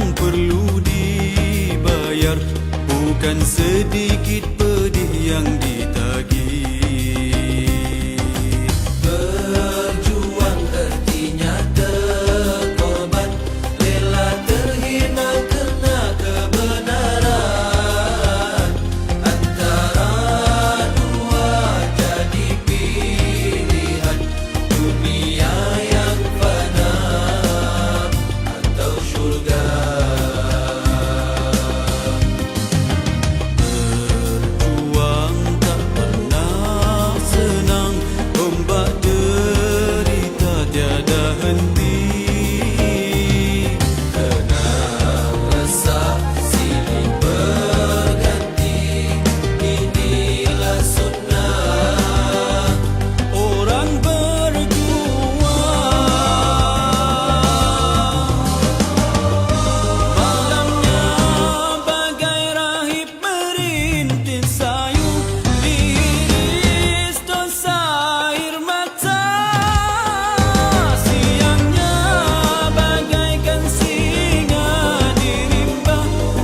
yang perlu dibayar, bukan sedikit pedih yang ditagih. Berjuang artinya terkorban, rela terhina kerana kebenaran. Antara dua jadi pilihan, dunia yang fana atau syurga. Berjuang tak pernah senang, ombak derita tiada henti. Tenang resah silih berganti, inilah sunnah orang berjuang. Malamnya bagai rahib merintis sayu, diiris dosa air mata. Siangnya bagaikan singa dirimba,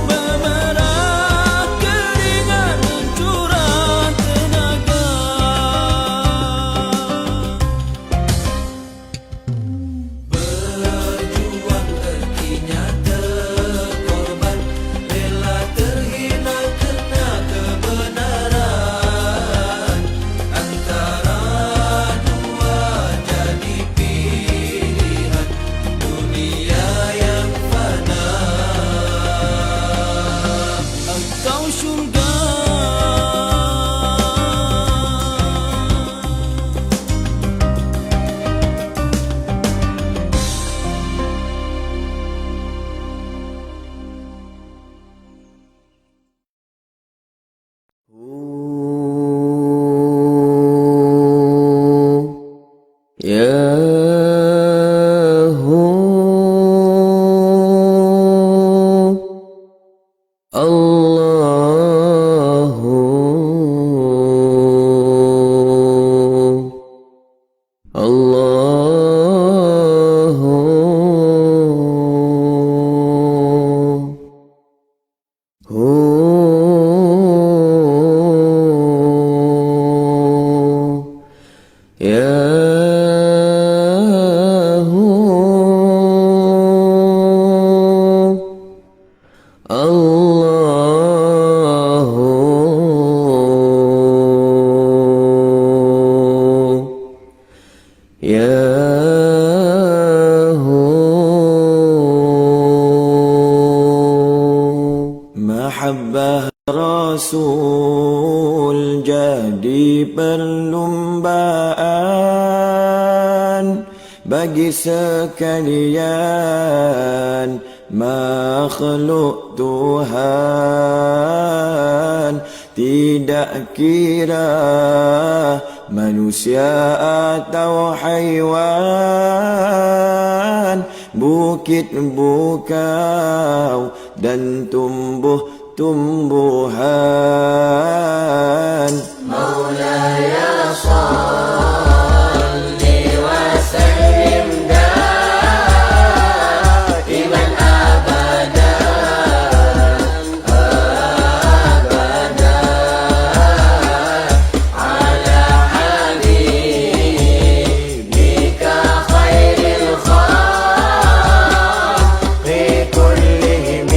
memerah keringat mencurah tenaga. Berjuang artinya terkorban, rela terhina kerana kebenaran. Antara dua jadi pilihan, dunia yang fana atau syurga. Ya Mahabbah Rasul jadi perlumbaan bagi sekalian makhluk Tuhan. Tidak kira manusia atau haiwan, bukit bukau dan tumbuh-tumbuhan. Maulaya salli wa sallim daiman abadan ala habibika khairil khalqi kullihim.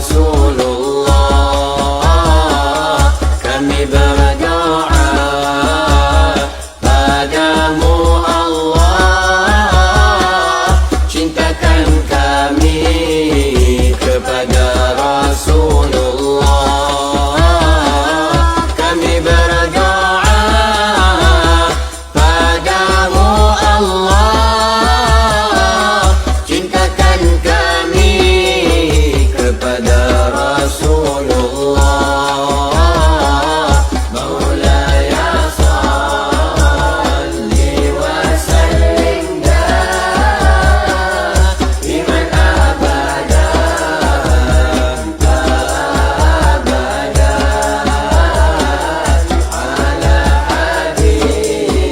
Rasulullah, kami berdoa padamu Allah, cintakan kami kepada Rasulullah. Kami berdoa padamu Allah, cintakan kami kepada Rasulullah. Maulaya salli wa sallim daiman abadan ala habibika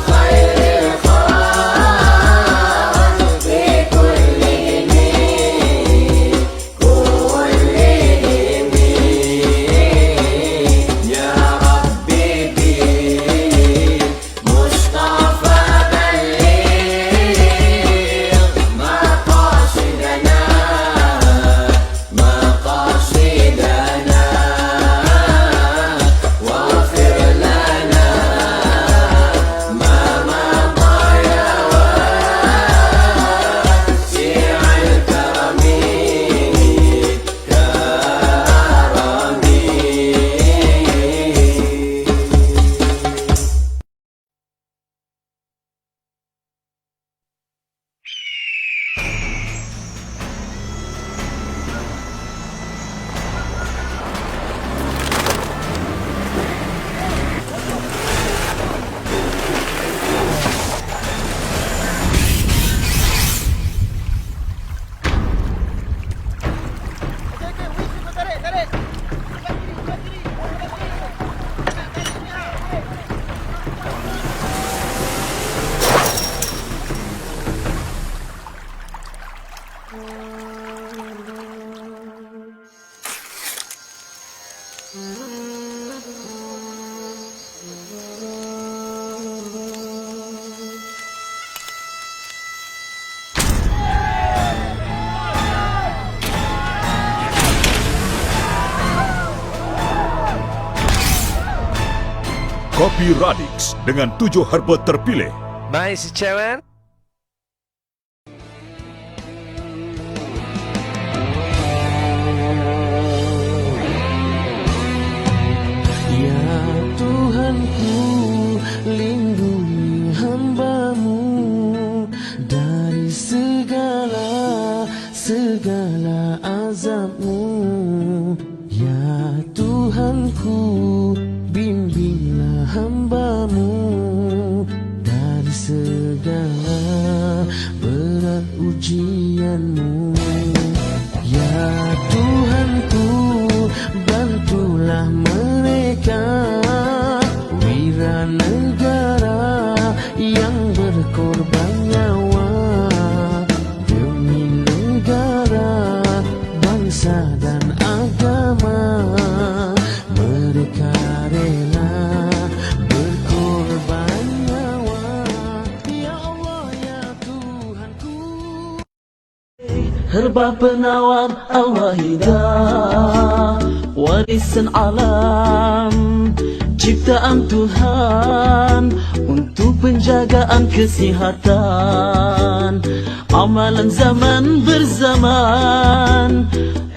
khairil khalqi kullihim ya Rabbi bil Mustafa balligh maqasidana waghfir lana ma mada ya wasi'al karami Kopi Radix dengan 7 herba terpilih. Baik, si Chairman. Ya Tuhanku, lindungi hamba-Mu dari segala azab-Mu. Ya Tuhanku, bimbinglah hamba-Mu dari segala berat ujian-Mu. Ya Tuhanku, bantulah mereka wira negara yang berkorban nyawa demi negara, bangsa dan agama. Mereka rela berkorban nyawa. Ya Allah, ya Tuhanku. Herba penawar Al-Wahidah, warisan alam, ciptaan Tuhan untuk penjagaan kesihatan, amalan zaman berzaman.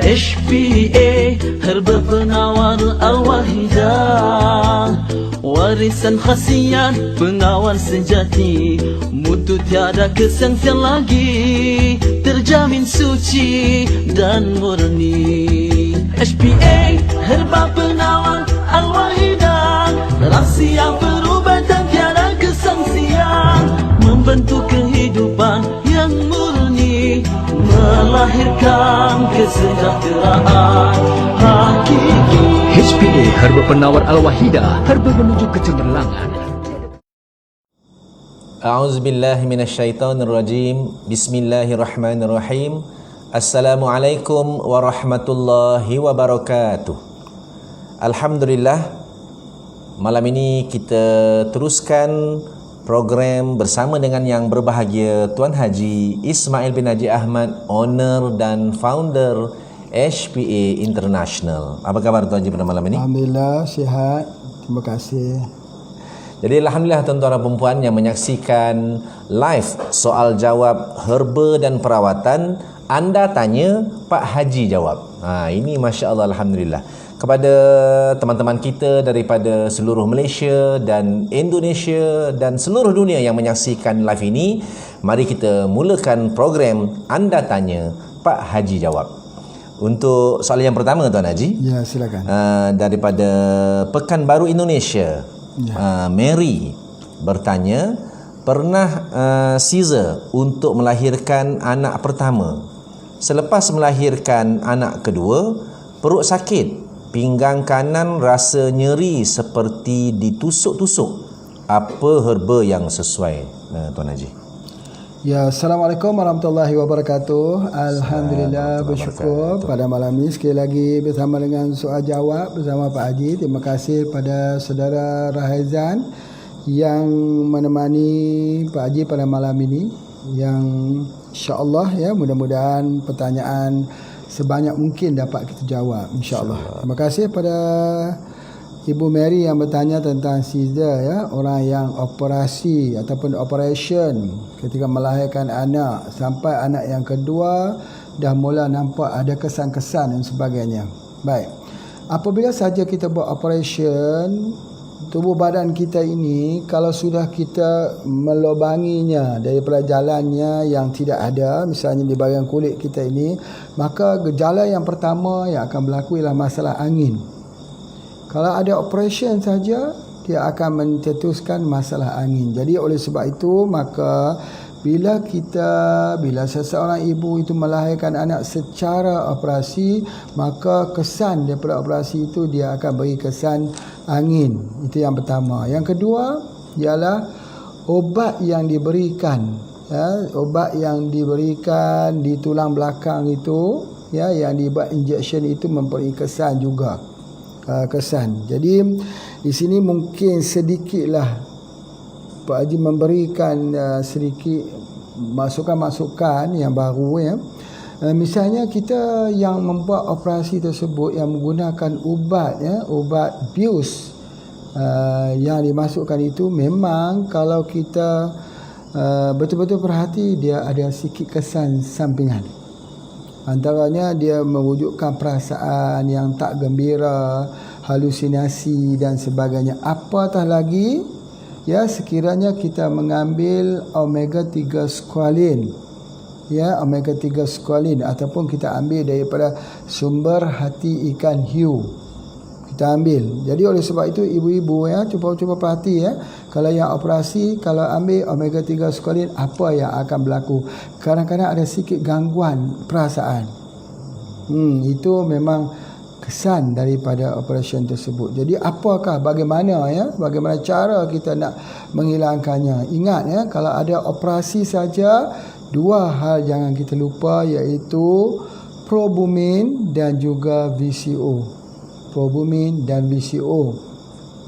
HPA, herba penawar Al-Wahidah, warisan khasiat pengawal sejati, mutu tiada kesengsian lagi, terjamin suci dan murni. HPA, herba penawar Al-Wahidah, rahsia perubatan tiada kesangsian, membentuk kehidupan yang murni, melahirkan kesejahteraan hakiki. HPA Herba Penawar Al-Wahidah, herba menuju kecemerlangan. A'udzubillahi minasyaitonirrajim. Bismillahirrahmanirrahim. Assalamualaikum warahmatullahi wabarakatuh. Alhamdulillah, malam ini kita teruskan program bersama dengan yang berbahagia Tuan Haji Ismail bin Haji Ahmad, owner dan founder HPA International. Apa khabar Tuan Haji pada malam ini? Alhamdulillah sihat. Terima kasih. Jadi alhamdulillah tuan-tuan dan puan yang menyaksikan live soal jawab herba dan perawatan, anda tanya, Pak Haji jawab. Ini masya-Allah, alhamdulillah. Kepada teman-teman kita daripada seluruh Malaysia dan Indonesia dan seluruh dunia yang menyaksikan live ini, mari kita mulakan program Anda Tanya, Pak Haji Jawab. Untuk soalan yang pertama Tuan Haji, Ya, silakan. daripada Pekanbaru Indonesia, Mary bertanya, pernah caesar untuk melahirkan anak pertama. Selepas melahirkan anak kedua, perut sakit, pinggang kanan rasa nyeri seperti ditusuk-tusuk. Apa herba yang sesuai, Tuan Haji? Ya, Assalamualaikum warahmatullahi wabarakatuh. Alhamdulillah, bersyukur pada malam ini sekali lagi bersama dengan soal jawab bersama Pak Haji. Terima kasih pada saudara Rahaizan yang menemani Pak Haji pada malam ini, yang insya-Allah ya, mudah-mudahan pertanyaan sebanyak mungkin dapat kita jawab insya-Allah. Terima kasih pada Ibu Mary yang bertanya tentang caesar ya, orang yang operasi ataupun operation ketika melahirkan anak sampai anak yang kedua dah mula nampak ada kesan-kesan dan sebagainya. Baik. Apabila saja kita buat operation, tubuh badan kita ini kalau sudah kita melubanginya daripada jalannya yang tidak ada, misalnya di bahagian kulit kita ini, maka gejala yang pertama yang akan berlaku ialah masalah angin. Kalau ada operation saja, dia akan mencetuskan masalah angin. Jadi oleh sebab itu, maka bila seseorang ibu itu melahirkan anak secara operasi, maka kesan daripada operasi itu dia akan beri kesan angin. Itu yang pertama. Yang kedua ialah obat yang diberikan, ya, obat yang diberikan di tulang belakang itu, ya, yang dibuat injection itu memberi kesan juga. Kesan. Jadi di sini mungkin sedikitlah Pak Haji memberikan sedikit masukan-masukan yang baru ya. Misalnya kita yang membuat operasi tersebut yang menggunakan ubat ya, ubat bius yang dimasukkan itu, memang kalau kita betul-betul perhati, dia ada sikit kesan sampingan. Antaranya dia mewujudkan perasaan yang tak gembira, halusinasi dan sebagainya. Apatah lagi ya, sekiranya kita mengambil omega 3 squalene, ya, omega 3 squalene, ataupun kita ambil daripada sumber hati ikan hiu, kita ambil. Jadi oleh sebab itu ibu-ibu ya, cuba perhati ya, kalau yang operasi, kalau ambil omega 3 squalene, apa yang akan berlaku? Kadang-kadang ada sikit gangguan perasaan. Itu memang kesan daripada operasi tersebut. Jadi apakah, bagaimana cara kita nak menghilangkannya? Ingat ya, kalau ada operasi saja, dua hal jangan kita lupa, iaitu probumin dan juga VCO. Probumin dan VCO.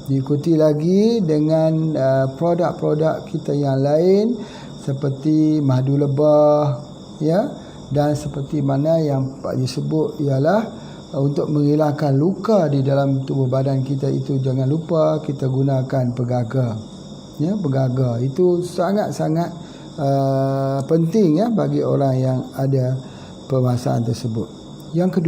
Diikuti lagi dengan produk-produk kita yang lain seperti madu lebah ya, dan seperti mana yang Pak disebut ialah untuk menghilangkan luka di dalam tubuh badan kita itu, jangan lupa kita gunakan pegaga. Ya, pegaga itu sangat-sangat penting ya bagi orang yang ada permasalahan tersebut. Yang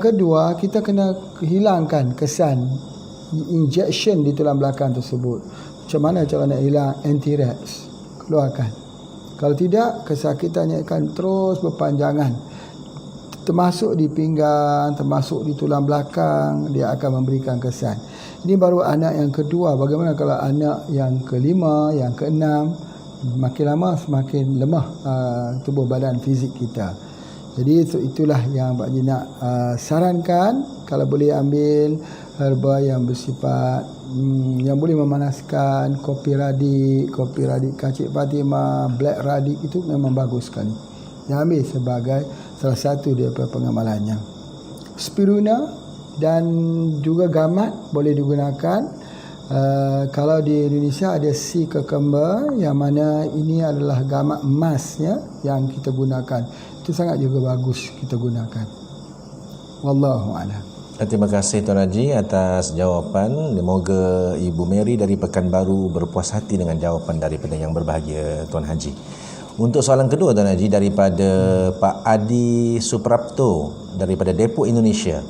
kedua, kita kena hilangkan kesan injection di tulang belakang tersebut. Macam mana cara nak hilang? Anti-rex, keluarkan. Kalau tidak, kesakitannya akan terus berpanjangan, termasuk di pinggang, termasuk di tulang belakang, dia akan memberikan kesan. Ini baru anak yang kedua. Bagaimana kalau anak yang kelima, yang keenam? Makin lama semakin lemah tubuh badan fizik kita. Jadi itulah yang Pak Haji nak sarankan. Kalau boleh ambil herba yang bersifat yang boleh memanaskan, kopi radik Kacik Fatimah, black radik, itu memang bagus sekali. Yang ambil sebagai salah satu daripada pengamalannya. Spirulina dan juga gamat boleh digunakan. Kalau di Indonesia ada si kekembar, yang mana ini adalah gamak emasnya yang kita gunakan. Itu sangat juga bagus kita gunakan. Wallahu a'lam. Terima kasih Tuan Haji atas jawapan. Semoga Ibu Mary dari Pekanbaru berpuas hati dengan jawapan daripada yang berbahagia Tuan Haji. Untuk soalan kedua Tuan Haji daripada Pak Adi Suprapto daripada Depok, Indonesia.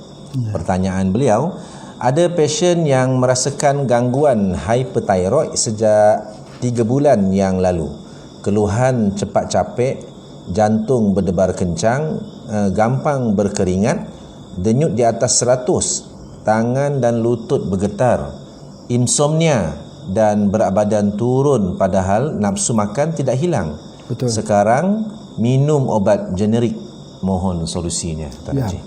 Pertanyaan beliau, ada pasien yang merasakan gangguan hyperthyroid sejak 3 bulan yang lalu. Keluhan cepat capek, jantung berdebar kencang, gampang berkeringat, denyut di atas 100, tangan dan lutut bergetar, insomnia dan berat badan turun padahal nafsu makan tidak hilang. Betul. Sekarang minum obat generik. Mohon solusinya Tuan Haji.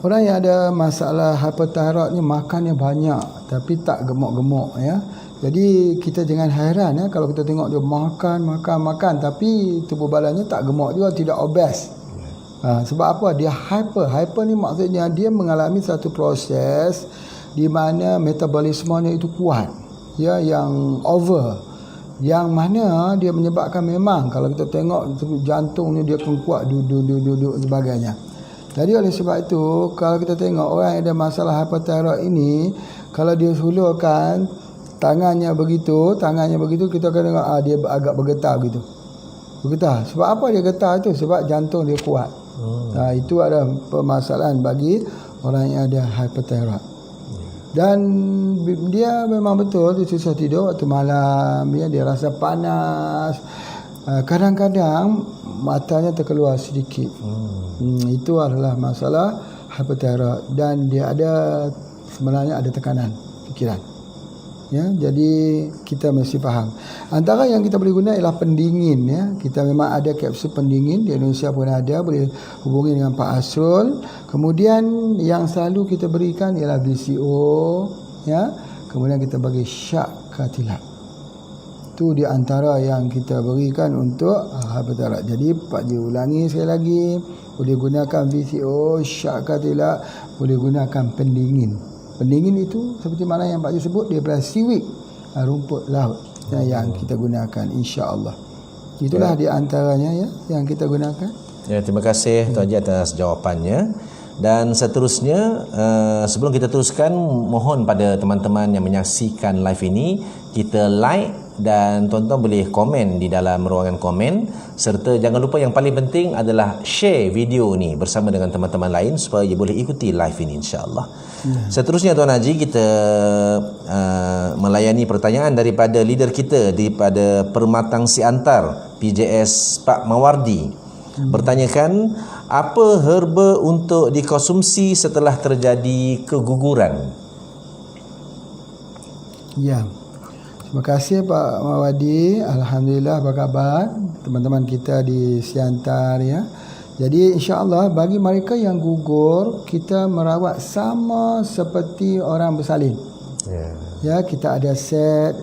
Orang yang ada masalah hyperthyroid ni makannya banyak tapi tak gemuk-gemuk ya. Jadi kita jangan hairan ya kalau kita tengok dia makan tapi tubuh badannya tak gemuk juga, tidak obes. Sebab apa? Dia hyper ni maksudnya dia mengalami satu proses di mana metabolismenya itu kuat ya, yang over, yang mana dia menyebabkan memang kalau kita tengok jantungnya dia akan kuat duduk sebagainya. Jadi oleh sebab itu kalau kita tengok orang yang ada masalah hyperthyroid ini, kalau dia hulurkan tangannya begitu kita akan tengok dia agak bergetar begitu. Bergetar. Sebab apa dia getar itu? Sebab jantung dia kuat. Itu ada permasalahan bagi orang yang ada hyperthyroid. Dan dia memang betul dia susah tidur waktu malam ya, dia rasa panas. Kadang-kadang matanya terkeluar sedikit. Itu adalah masalah hyperthyroid dan dia sebenarnya ada tekanan fikiran. Ya, jadi kita mesti faham. Antara yang kita boleh guna ialah pendingin ya. Kita memang ada kapsul pendingin di Indonesia pun ada, boleh hubungi dengan Pak Asrul. Kemudian yang selalu kita berikan ialah VCO ya. Kemudian kita bagi syak katilat. Itu di antara yang kita berikan untuk hyperthyroid. Jadi Pak Ji ulangi sekali lagi, boleh gunakan VCO, syak katilat, boleh gunakan pendingin. Pendingin itu seperti mana yang Pak Ji sebut, dia adalah seaweed, rumput laut yang kita gunakan, insya-Allah. Itulah di antaranya ya yang kita gunakan. Ya, terima kasih Tuan Haji atas jawapannya. Dan seterusnya, sebelum kita teruskan, mohon pada teman-teman yang menyaksikan live ini, kita like dan tuan-tuan boleh komen di dalam ruangan komen, serta jangan lupa yang paling penting adalah share video ni bersama dengan teman-teman lain supaya boleh ikuti live ini, insya-Allah. Seterusnya Tuan Haji, kita melayani pertanyaan daripada leader kita daripada Permatang Siantar, PJS Pak Mawardi. Bertanyakan, apa herba untuk dikonsumsi setelah terjadi keguguran? Ya. Terima kasih Pak Mawadi. Alhamdulillah, apa khabar teman-teman kita di Siantar ya. Jadi insya-Allah bagi mereka yang gugur, kita merawat sama seperti orang bersalin. Ya, kita ada set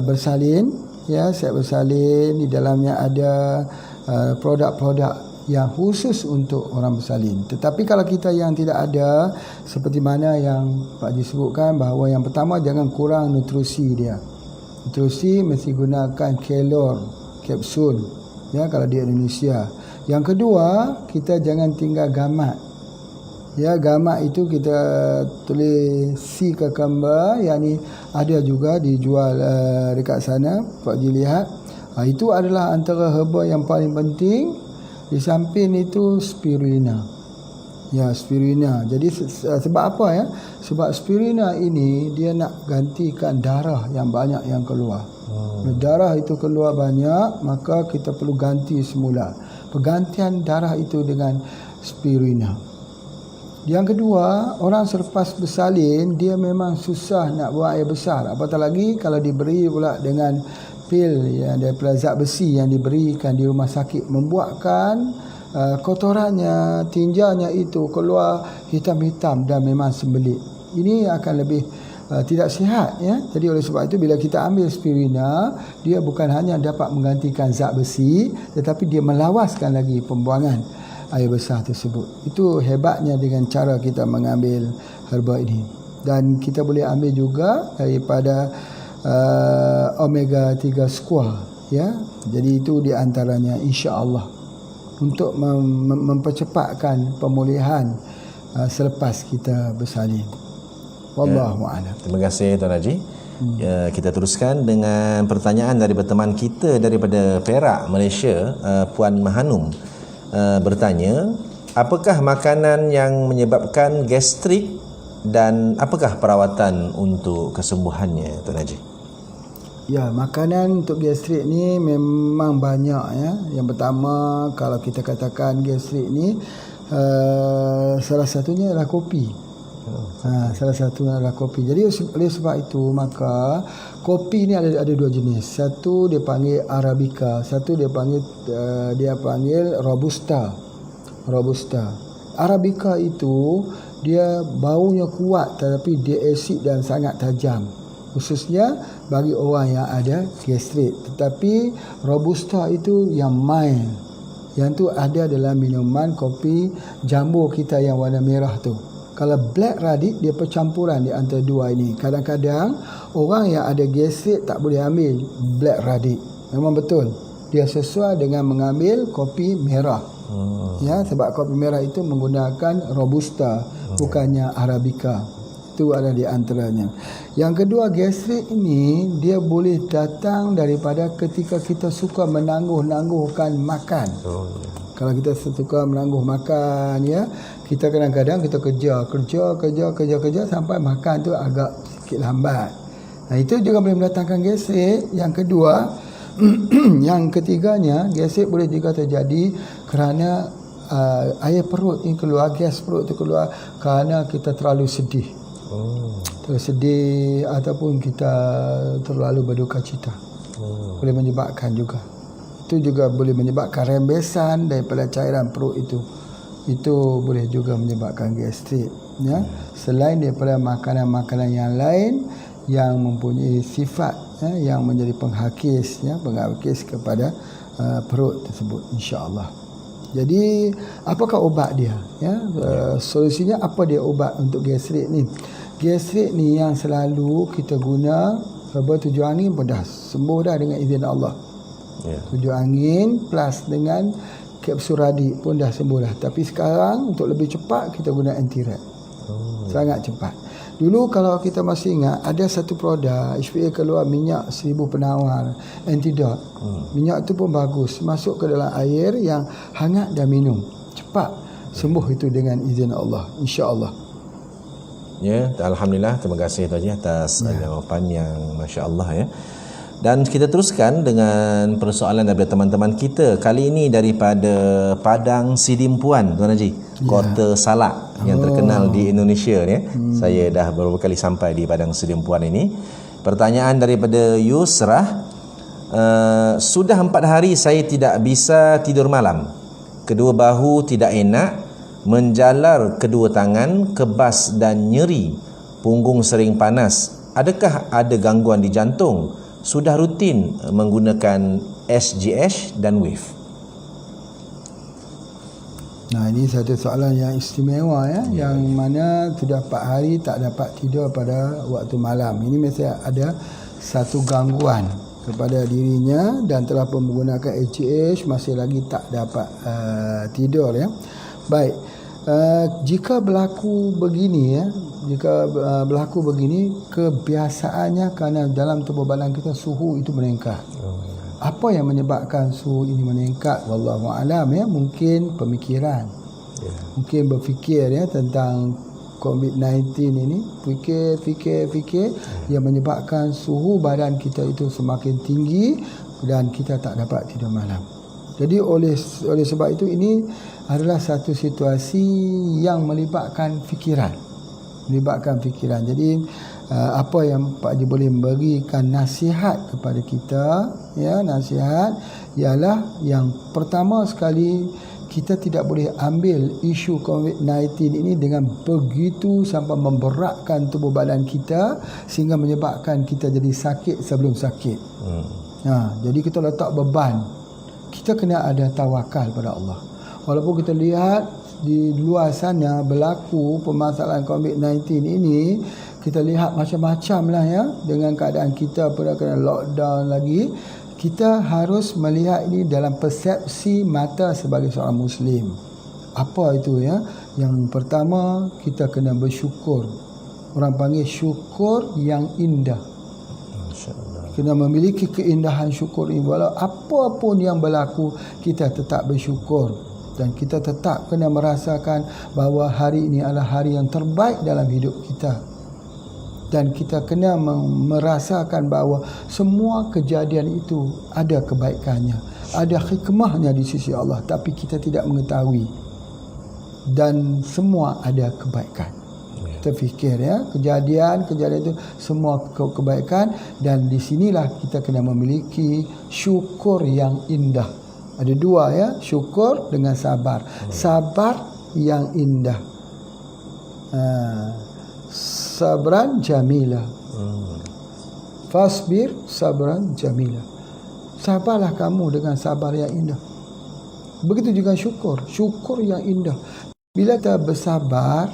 bersalin ya, set bersalin, di dalamnya ada produk-produk yang khusus untuk orang bersalin. Tetapi kalau kita yang tidak ada, seperti mana yang Pak Haji sebutkan, bahawa yang pertama jangan kurang nutrisi dia. Nutrisi mesti gunakan kelor, kapsul ya kalau di Indonesia. Yang kedua, kita jangan tinggal gamat. Ya, gamat itu kita tulis si kekembar, yang ni ada juga dijual dekat sana, Pak Haji lihat. Itu adalah antara herba yang paling penting. Di samping itu spirulina. Ya, spirulina. Jadi sebab apa ya? Sebab spirulina ini dia nak gantikan darah yang banyak yang keluar. Darah itu keluar banyak, maka kita perlu ganti semula. Pergantian darah itu dengan spirulina. Yang kedua, orang selepas bersalin dia memang susah nak buang air besar. Apatah lagi kalau diberi pula dengan pil yang daripada zat besi yang diberikan di rumah sakit, membuatkan kotorannya, tinjanya itu keluar hitam-hitam dan memang sembelit. Ini akan lebih tidak sihat ya. Jadi oleh sebab itu bila kita ambil spirulina, dia bukan hanya dapat menggantikan zat besi, tetapi dia melawaskan lagi pembuangan air besar tersebut. Itu hebatnya dengan cara kita mengambil herba ini. Dan kita boleh ambil juga daripada omega 3 square, ya. Jadi itu di antaranya, insya-Allah, untuk mempercepatkan pemulihan selepas kita bersalin. Wallahu a'lam. Terima kasih Tuan Haji. Ya, kita teruskan dengan pertanyaan dari teman kita daripada Perak, Malaysia, Puan Mahanum. Bertanya, apakah makanan yang menyebabkan gastrik dan apakah perawatan untuk kesembuhannya, Tuan Haji? Ya, makanan untuk gastrik ni memang banyak, ya. Yang pertama, kalau kita katakan gastrik ni, salah satunya adalah kopi. Salah satunya adalah kopi. Jadi oleh sebab itu, maka kopi ni ada dua jenis. Satu dia panggil Arabica, satu dia panggil Robusta. Arabica itu dia baunya kuat tetapi dia asid dan sangat tajam, khususnya bagi orang yang ada gastrik. Tetapi Robusta itu yang mild, yang tu ada dalam minuman kopi jambu kita yang warna merah tu. Kalau black radix, dia percampuran di antara dua ini. Kadang-kadang orang yang ada gastrik tak boleh ambil black radix. Memang betul, dia sesuai dengan mengambil kopi merah. Ya, sebab kopi merah itu menggunakan Robusta, bukannya Arabica. Itu ada di antaranya. Yang kedua, gastrik ini dia boleh datang daripada ketika kita suka menangguh-nangguhkan makan. Kalau kita suka menangguh makan, ya, kita kadang-kadang kita kerja sampai makan tu agak sikit lambat. Nah, itu juga boleh mendatangkan gastrik. Yang kedua, yang ketiganya, gastrik boleh juga terjadi kerana air perut ini keluar, gas perut itu keluar kerana kita terlalu sedih. Terlalu sedih ataupun kita terlalu berduka cita. Boleh menyebabkan juga. Itu juga boleh menyebabkan rembesan daripada cairan perut itu. Itu boleh juga menyebabkan gastrik, ya. Selain daripada makanan-makanan yang lain yang mempunyai sifat, ya, yang menjadi penghakis, ya, penghakis kepada perut tersebut, insya-Allah. Jadi apakah ubat dia, ya? Solusinya apa dia ubat untuk gastrik ni? Gastrik ni yang selalu kita guna herba tujuh angin pun dah sembuh dah dengan izin Allah. Tujuh angin plus dengan kapsul radix pun dah sembuh dah. Tapi sekarang untuk lebih cepat kita guna antirat. Sangat cepat. Dulu kalau kita masih ingat, ada satu produk HPA keluar minyak 1000 penawar antidot. Minyak tu pun bagus, masuk ke dalam air yang hangat dan minum. Cepat sembuh itu dengan izin Allah, insya-Allah. Ya, alhamdulillah, terima kasih Tuan Haji atas jawapan yang masya-Allah, ya. Dan kita teruskan dengan persoalan daripada teman-teman kita. Kali ini daripada Padang Sidimpuan, Tuan Haji, Kota Salak yang terkenal di Indonesia ni. Saya dah beberapa kali sampai di Padang Sidimpuan ini. Pertanyaan daripada Yusrah, sudah 4 hari saya tidak bisa tidur malam. Kedua bahu tidak enak, menjalar kedua tangan, kebas dan nyeri, punggung sering panas. Adakah ada gangguan di jantung? Sudah rutin menggunakan SGH dan WAVE. Nah, ini satu soalan yang istimewa, ya, yang mana sudah 4 hari tak dapat tidur pada waktu malam. Ini mesti ada satu gangguan kepada dirinya dan telah pun menggunakan SGH, masih lagi tak dapat tidur, ya. Baik, jika berlaku begini, ya, berlaku begini, kebiasaannya kerana dalam tubuh badan kita suhu itu meningkat. Apa yang menyebabkan suhu ini meningkat? Wallahu a'lam, ya. Mungkin pemikiran, mungkin berfikir, ya, tentang COVID-19 ini, fikir yang menyebabkan suhu badan kita itu semakin tinggi dan kita tak dapat tidur malam. Jadi oleh sebab itu, ini adalah satu situasi yang melibatkan fikiran. Jadi apa yang Pak Haji boleh memberikan nasihat kepada kita, ya, nasihat ialah yang pertama sekali, kita tidak boleh ambil isu COVID-19 ini dengan begitu sampai memberatkan tubuh badan kita sehingga menyebabkan kita jadi sakit sebelum sakit. Jadi kita letak beban. Kita kena ada tawakal pada Allah. Walaupun kita lihat di luar sana berlaku permasalahan COVID-19 ini, kita lihat macam-macam lah ya, dengan keadaan kita pada kena lockdown lagi. Kita harus melihat ini dalam persepsi mata sebagai seorang Muslim. Apa itu ya? Yang pertama, kita kena bersyukur. Orang panggil syukur yang indah. Kena memiliki keindahan syukur ini. Walau apapun yang berlaku, kita tetap bersyukur. Dan kita tetap kena merasakan bahawa hari ini adalah hari yang terbaik dalam hidup kita. Dan kita kena merasakan bahawa semua kejadian itu ada kebaikannya, ada hikmahnya di sisi Allah, tapi kita tidak mengetahui. Dan semua ada kebaikan. Kita fikir ya, kejadian itu semua kebaikan, dan di sinilah kita kena memiliki syukur yang indah. Ada dua ya, syukur dengan sabar. Sabar yang indah. Sabran jamila. Fasbir sabran jamila. Sabarlah kamu dengan sabar yang indah. Begitu juga syukur yang indah. Bila kita bersabar,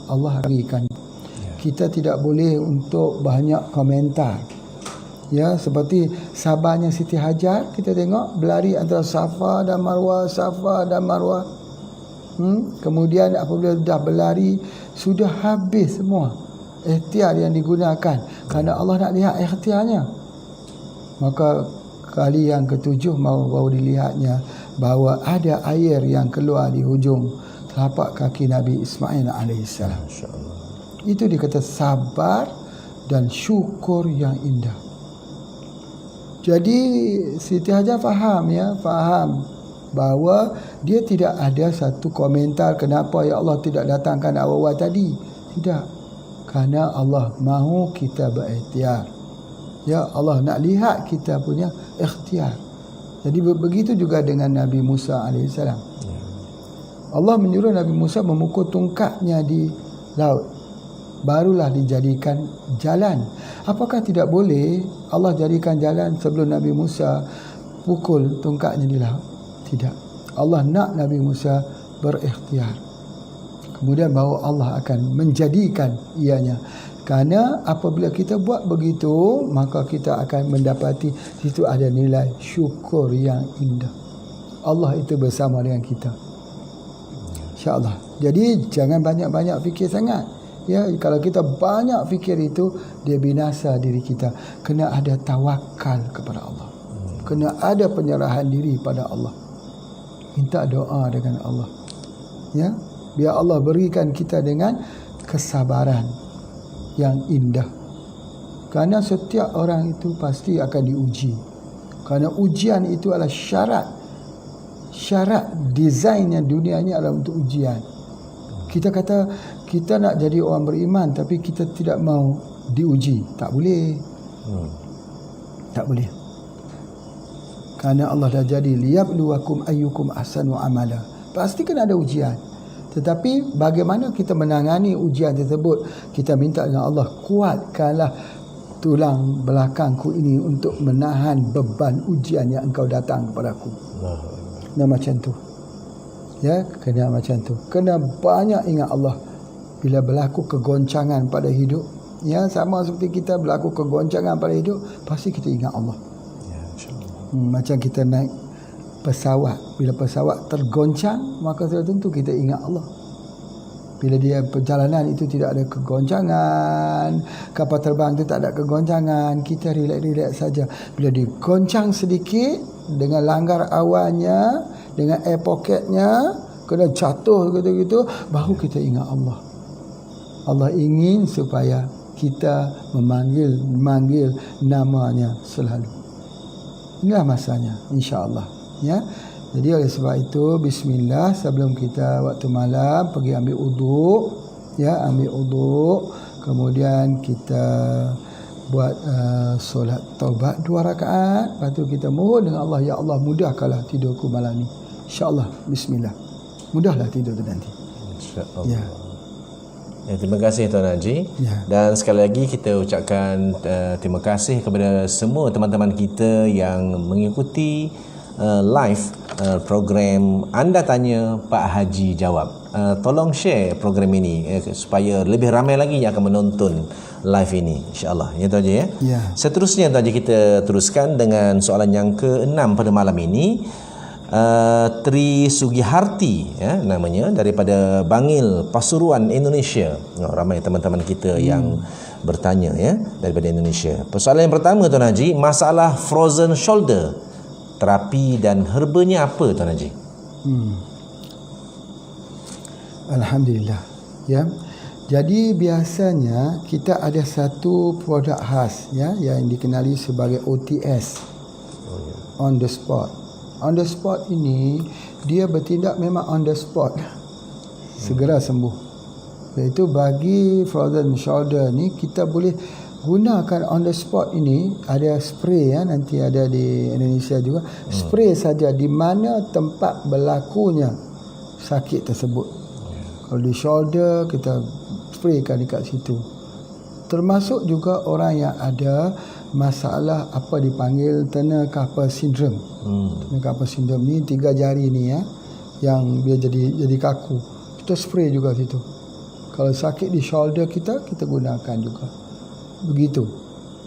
Allah berikan. Kita tidak boleh untuk banyak komentar. Ya, seperti sabarnya Siti Hajar, kita tengok berlari antara Safa dan Marwah, Safa dan Marwah. Kemudian apabila dah berlari, sudah habis semua ikhtiar yang digunakan, kerana Allah nak lihat ikhtiarnya. Maka kali yang ketujuh baru dilihatnya bahawa ada air yang keluar di hujung telapak kaki Nabi Ismail AS. Itu dikata sabar dan syukur yang indah. Jadi Siti Hajar faham bahawa dia tidak ada satu komentar kenapa ya Allah tidak datangkan awal-awal tadi. Tidak. Kerana Allah mahu kita berikhtiar. Ya, Allah nak lihat kita punya ikhtiar. Jadi begitu juga dengan Nabi Musa AS. Allah menyuruh Nabi Musa memukul tongkatnya di laut. Barulah dijadikan jalan. Apakah tidak boleh Allah jadikan jalan sebelum Nabi Musa pukul tongkatnya di laut? Tidak. Allah nak Nabi Musa berikhtiar. Kemudian bahawa Allah akan menjadikan ianya. Kerana apabila kita buat begitu, maka kita akan mendapati situ ada nilai syukur yang indah. Allah itu bersama dengan kita. InsyaAllah. Jadi jangan banyak-banyak fikir sangat. Ya, kalau kita banyak fikir itu, dia binasa diri kita. Kena ada tawakal kepada Allah. Kena ada penyerahan diri pada Allah. Minta doa dengan Allah. Ya, biar Allah berikan kita dengan kesabaran yang indah. Kerana setiap orang itu pasti akan diuji. Kerana ujian itu adalah syarat desainnya dunia ini adalah untuk ujian. Kita kata kita nak jadi orang beriman tapi kita tidak mau diuji. Tak boleh. Tak boleh. Kerana Allah dah jadi liyabluwakum ayyukum ahsanu amala. Pasti kena ada ujian. Tetapi bagaimana kita menangani ujian tersebut? Kita minta dengan Allah, kuatkanlah tulang belakangku ini untuk menahan beban ujian yang engkau datang kepadaku. Nah, macam tu. Ya, kena macam tu. Kena banyak ingat Allah. Bila berlaku kegoncangan pada hidup, ya, sama seperti kita berlaku kegoncangan pada hidup, pasti kita ingat Allah. Ya, macam kita naik pesawat, bila pesawat tergoncang, maka sudah tentu kita ingat Allah. Bila dia perjalanan itu tidak ada kegoncangan, kapal terbang itu tak ada kegoncangan, kita relax-relax saja. Bila digoncang sedikit dengan langgar awalnya, dengan air pocketnya, kena jatuh gitu-gitu, baru kita ingat Allah. Allah ingin supaya kita memanggil namanya selalu. Inilah masanya, insya-Allah. Ya. Jadi oleh sebab itu, bismillah, sebelum kita waktu malam pergi ambil uduk, ya, ambil uduk, kemudian kita buat solat taubat 2 rakaat, lepas tu kita mohon dengan Allah, ya Allah mudahkanlah tidurku malam ni. Insya-Allah, bismillah. Mudahlah tidur tu nanti. Insya-Allah. Ya. Ya, terima kasih Tuan Haji. Ya. Dan sekali lagi kita ucapkan terima kasih kepada semua teman-teman kita yang mengikuti live program Anda Tanya Pak Haji Jawab. Tolong share program ini supaya lebih ramai lagi yang akan menonton live ini, insya-Allah. Ya Tuan Haji ya. Ya. Seterusnya Tuan Haji, kita teruskan dengan soalan yang ke-6 pada malam ini. Tri Sugiharti ya namanya, daripada Bangil, Pasuruan, Indonesia. Ramai teman-teman kita yang bertanya ya daripada Indonesia. Persoalan yang pertama Tuan Haji, masalah frozen shoulder. Terapi dan herbanya apa Tuan Haji? Alhamdulillah. Ya. Jadi biasanya kita ada satu produk khas ya yang dikenali sebagai OTS. On the spot. On the spot ini dia bertindak memang on the spot. Segera sembuh. Iaitu bagi frozen shoulder ni kita boleh gunakan on the spot ini. Ada spray ya, nanti ada di Indonesia juga. Spray saja di mana tempat berlakunya sakit tersebut. Kalau di shoulder kita spraykan dekat situ. Termasuk juga orang yang ada masalah apa dipanggil tunnel carpal syndrome. Tunnel carpal syndrome ni 3 jari ni ya yang dia jadi kaku. Kita spray juga situ. Kalau sakit di shoulder kita gunakan juga. Begitu.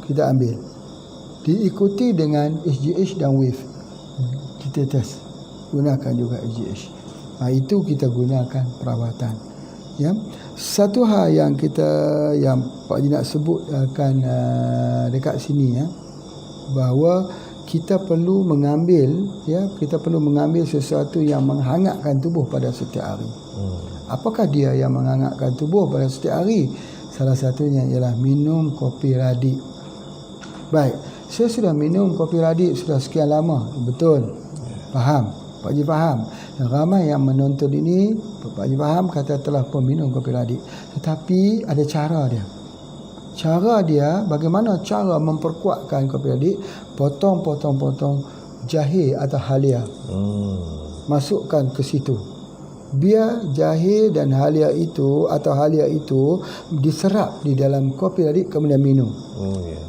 Kita ambil. Diikuti dengan SGH dan wave. Kita test. Gunakan juga SGH. Itu kita gunakan perawatan. Ya. Satu hal yang Pak Haji nak sebut akan dekat sini ya, bahawa kita perlu mengambil sesuatu yang menghangatkan tubuh pada setiap hari. Apakah dia yang menghangatkan tubuh pada setiap hari? Salah satunya ialah minum kopi radik. Baik, saya sudah minum kopi radik sudah sekian lama. Betul. Faham. Pak Haji faham. Dan ramai yang menonton ini, Pak Haji faham kata telah pun minum kopi radik. Tetapi ada cara dia. Cara dia, bagaimana cara memperkuatkan kopi radik? Potong jahe atau halia. Masukkan ke situ. Biar jahe dan halia itu diserap di dalam kopi radik kemudian minum.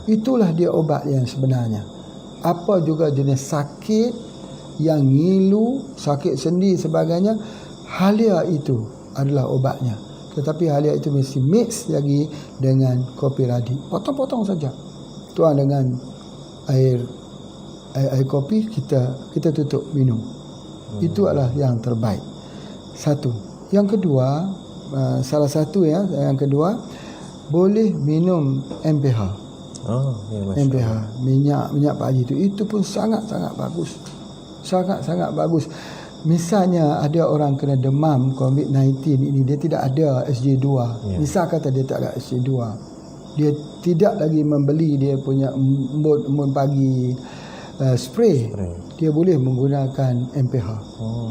Itulah dia obat yang sebenarnya. Apa juga jenis sakit yang ngilu, sakit sendi sebagainya, halia itu adalah obatnya. Tetapi halia itu mesti mix lagi dengan kopi radik. Potong-potong saja. Tuang dengan air kopi, kita tutup minum. Itu adalah yang terbaik. Satu. Yang kedua, salah satu ya, yang kedua, boleh minum MPH. MPH, minyak Pak Haji itu pun sangat-sangat bagus. Sangat-sangat bagus. Misalnya ada orang kena demam COVID-19 ini, dia tidak ada SJ2. Misal kata dia tak ada SJ2, dia tidak lagi membeli dia punya embun pagi spray. Dia boleh menggunakan MPH.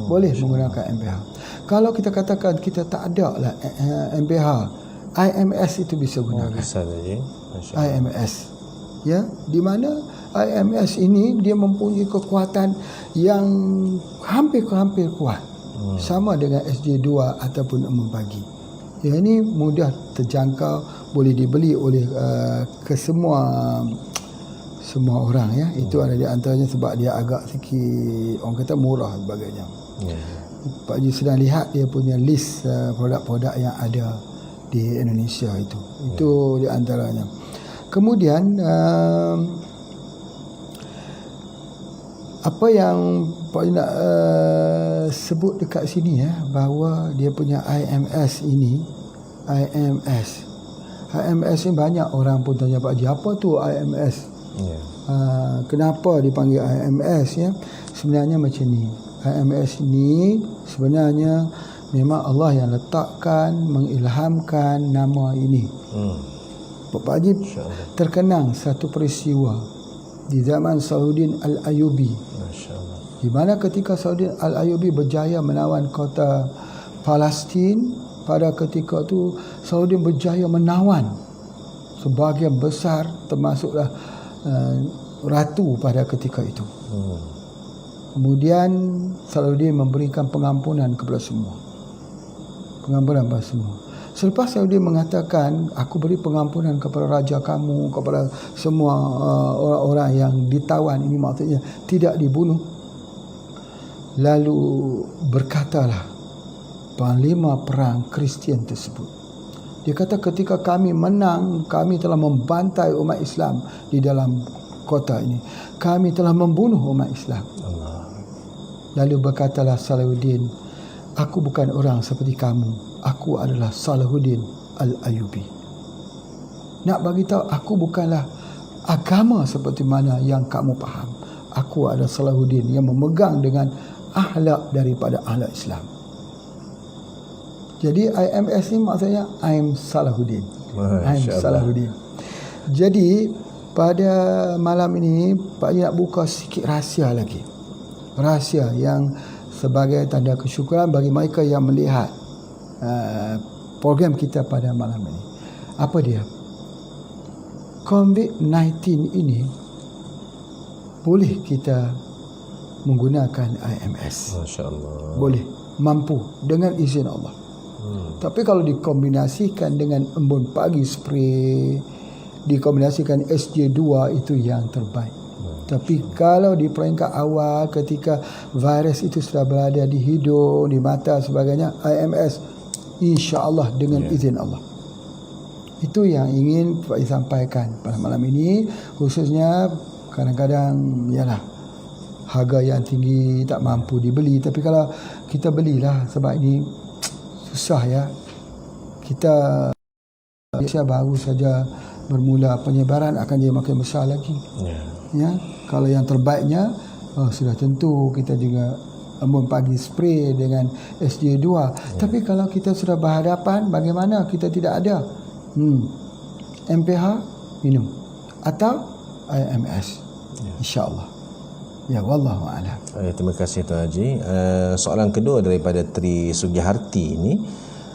Boleh menggunakan MPH. Kalau kita katakan kita tak ada lah MPH, IMS itu bisa gunakan. Bisa saja. IMS. Ya, di mana IMS ini dia mempunyai kekuatan yang hampir kuat. Sama dengan SJ2 ataupun embun pagi. Yang ini mudah terjangkau, boleh dibeli oleh ke semua orang ya. Itu ada di antaranya sebab dia agak sikit orang kata murah sebagainya. Pak Haji sedang lihat dia punya list produk-produk yang ada di Indonesia itu. Itu di antaranya. Kemudian apa yang Pak Haji nak sebut dekat sini ya, bahawa dia punya IMS ini, IMS ni banyak orang pun tanya Pak Haji, apa tu IMS? Kenapa dipanggil IMS ya? Sebenarnya macam ni. IMS ni sebenarnya memang Allah yang letakkan, mengilhamkan nama ini. Pak Haji terkenang satu peristiwa di zaman Salahuddin Al-Ayyubi, di mana ketika Salahuddin Al-Ayyubi berjaya menawan kota Palestin, pada ketika itu Salahuddin berjaya menawan sebahagian besar, termasuklah ratu pada ketika itu. Kemudian Salahuddin memberikan pengampunan kepada semua. Selepas Salahuddin mengatakan, aku beri pengampunan kepada raja kamu, kepada semua orang-orang yang ditawan, ini maksudnya tidak dibunuh, Lalu berkatalah panglima perang Kristian tersebut. Dia kata ketika kami menang, kami telah membantai umat Islam di dalam kota ini. Kami telah membunuh umat Islam. Lalu berkatalah Salahuddin, aku bukan orang seperti kamu. Aku adalah Salahuddin Al-Ayyubi. Nak bagi tahu aku bukanlah agama seperti mana yang kamu faham. Aku adalah Salahuddin yang memegang dengan akhlak daripada akhlak Islam. Jadi IMS ni maksudnya I'm Salahuddin. I'm Salahuddin. Jadi pada malam ini Pak Haji nak buka sikit rahsia lagi. Rahsia yang sebagai tanda kesyukuran bagi mereka yang melihat program kita pada malam ini. Apa dia? COVID-19 ini boleh kita menggunakan IMS. Masya Allah. Boleh, mampu dengan izin Allah. Tapi kalau dikombinasikan dengan embun pagi spray, dikombinasikan SJ2, itu yang terbaik. Tapi kalau di peringkat awal ketika virus itu sudah berada di hidung, di mata sebagainya, IMS insya-Allah dengan izin Allah. Itu yang ingin Pak sampaikan pada malam ini. Khususnya kadang-kadang ialah harga yang tinggi tak mampu dibeli, tapi kalau kita belilah, sebab ini susah ya. Kita biasa baru saja bermula, penyebaran akan jadi makin besar lagi. Ya, kalau yang terbaiknya sudah tentu kita juga embun pagi spray dengan SJ2. Tapi kalau kita sudah berhadapan, bagaimana kita tidak ada MPH minum atau IMS, insya-Allah. Ya, wallahu a'lam. Terima kasih Tuan Haji. Soalan kedua daripada Tri Sugiharti ini.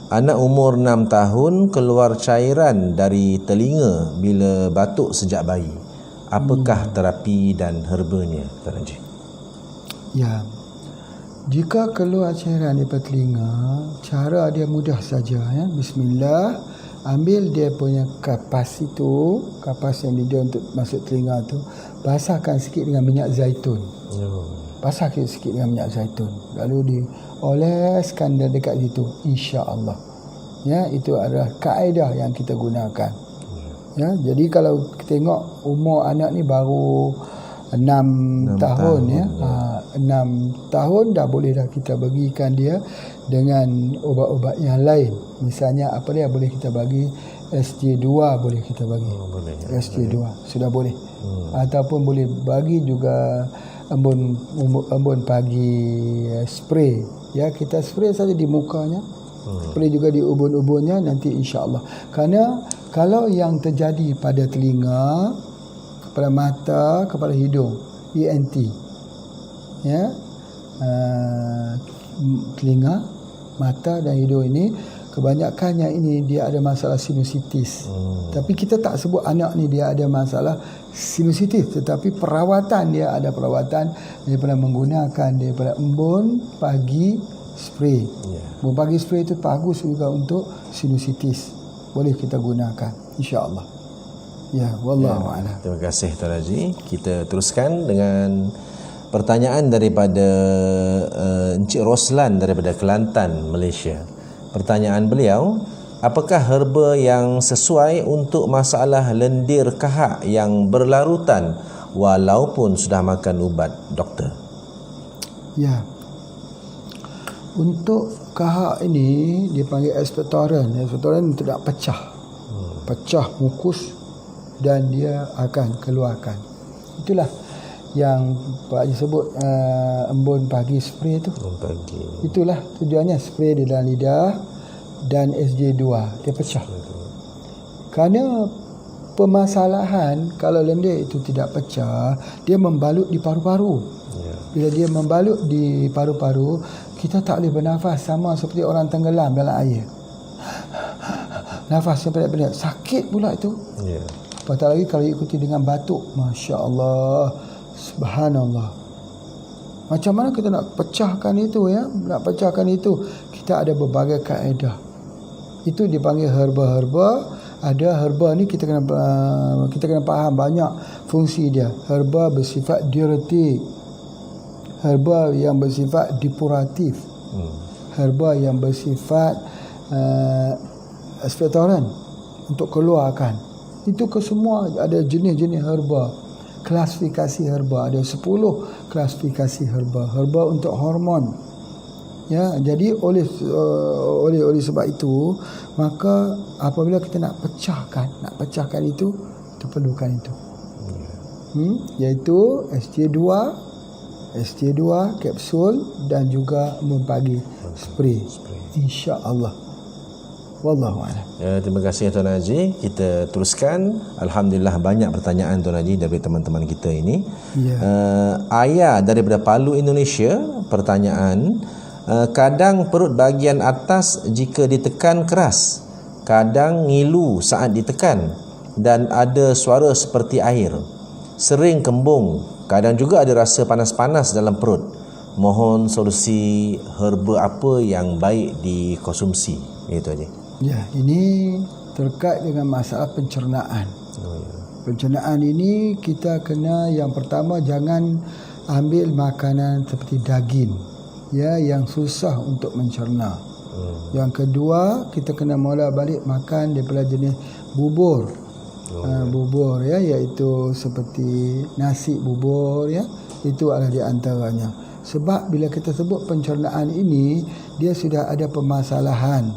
Anak umur 6 tahun keluar cairan dari telinga bila batuk sejak bayi. Apakah terapi dan herbanya, Tuan Haji? Ya. Jika keluar cairan di telinga, cara dia mudah saja ya. Bismillah, ambil dia punya kapas itu, kapas yang dia untuk masuk telinga tu, basahkan sikit dengan minyak zaitun. Basahkan sikit dengan minyak zaitun. Lalu dioleskan dia dekat situ, insya-Allah. Ya, itu adalah kaedah yang kita gunakan. Ya, jadi kalau kita tengok umur anak ni baru 6 tahun ya. 6 tahun dah boleh dah kita bagikan dia dengan ubat-ubat yang lain. Misalnya apa dia boleh kita bagi SJ2, boleh kita bagi. SJ2 sudah boleh. Ataupun boleh bagi juga embun pagi spray. Ya, kita spray saja di mukanya. Spray juga di ubun-ubunnya nanti insya-Allah. Kerana kalau yang terjadi pada telinga, kepala mata, kepala hidung, ENT, ya, telinga, mata dan hidung ini kebanyakannya ini dia ada masalah sinusitis. Tapi kita tak sebut anak ni dia ada masalah sinusitis, tetapi perawatan dia ada perawatan daripada menggunakan daripada embun pagi spray. Embun pagi spray itu bagus juga untuk sinusitis. Boleh kita gunakan insya-Allah. Ya, wallahu a'lam. Terima kasih Tuan Haji. Kita teruskan dengan pertanyaan daripada Encik Roslan daripada Kelantan, Malaysia. Pertanyaan beliau, apakah herba yang sesuai untuk masalah lendir kahak yang berlarutan walaupun sudah makan ubat, doktor? Ya. Untuk kahak ini dipanggil expectorant. Expectorant tidak pecah. Pecah mukus dan dia akan keluarkan. Itulah yang Pak Haji sebut embun pagi spray tu. Itulah tujuannya, spray di dalam lidah dan SJ2 dia pecah. Kerana permasalahan kalau lendir itu tidak pecah, dia membalut di paru-paru. Bila dia membalut di paru-paru, kita tak boleh bernafas, sama seperti orang tenggelam dalam air. Nafas yang pendek-pendek, sakit pula itu. Apatah lagi kalau ikuti dengan batuk, masya-Allah, subhanallah. Macam mana kita nak pecahkan itu ya? Nak pecahkan itu, kita ada berbagai kaedah. Itu dipanggil herba-herba. Ada herba ni kita kena faham banyak fungsi dia. Herba bersifat diuretik. herba yang bersifat depuratif, herba yang bersifat ekspektoran untuk keluarkan. Itu ke semua ada jenis-jenis herba, klasifikasi herba, ada 10 klasifikasi herba. Herba untuk hormon. Ya, jadi oleh sebab itu, maka apabila kita nak pecahkan itu perlukan itu. Iaitu ST2 kapsul dan juga membagi spray. Insya-Allah. Wallahu a'lam. Terima kasih Tuan Haji. Kita teruskan. Alhamdulillah banyak pertanyaan Tuan Haji dari teman-teman kita ini. Ayah daripada Palu, Indonesia, pertanyaan, kadang perut bahagian atas jika ditekan keras, kadang ngilu saat ditekan dan ada suara seperti air. Sering kembung, kadang juga ada rasa panas-panas dalam perut. Mohon solusi herba apa yang baik dikonsumsi. Itu aja. Ya, ini terkait dengan masalah pencernaan. Pencernaan ini kita kena, yang pertama, jangan ambil makanan seperti daging, ya, yang susah untuk mencerna. Yang kedua, kita kena mula balik makan daripada jenis bubur. Bubur, ya, iaitu seperti nasi bubur, ya, itu adalah di antaranya. Sebab bila kita sebut pencernaan ini, dia sudah ada permasalahan,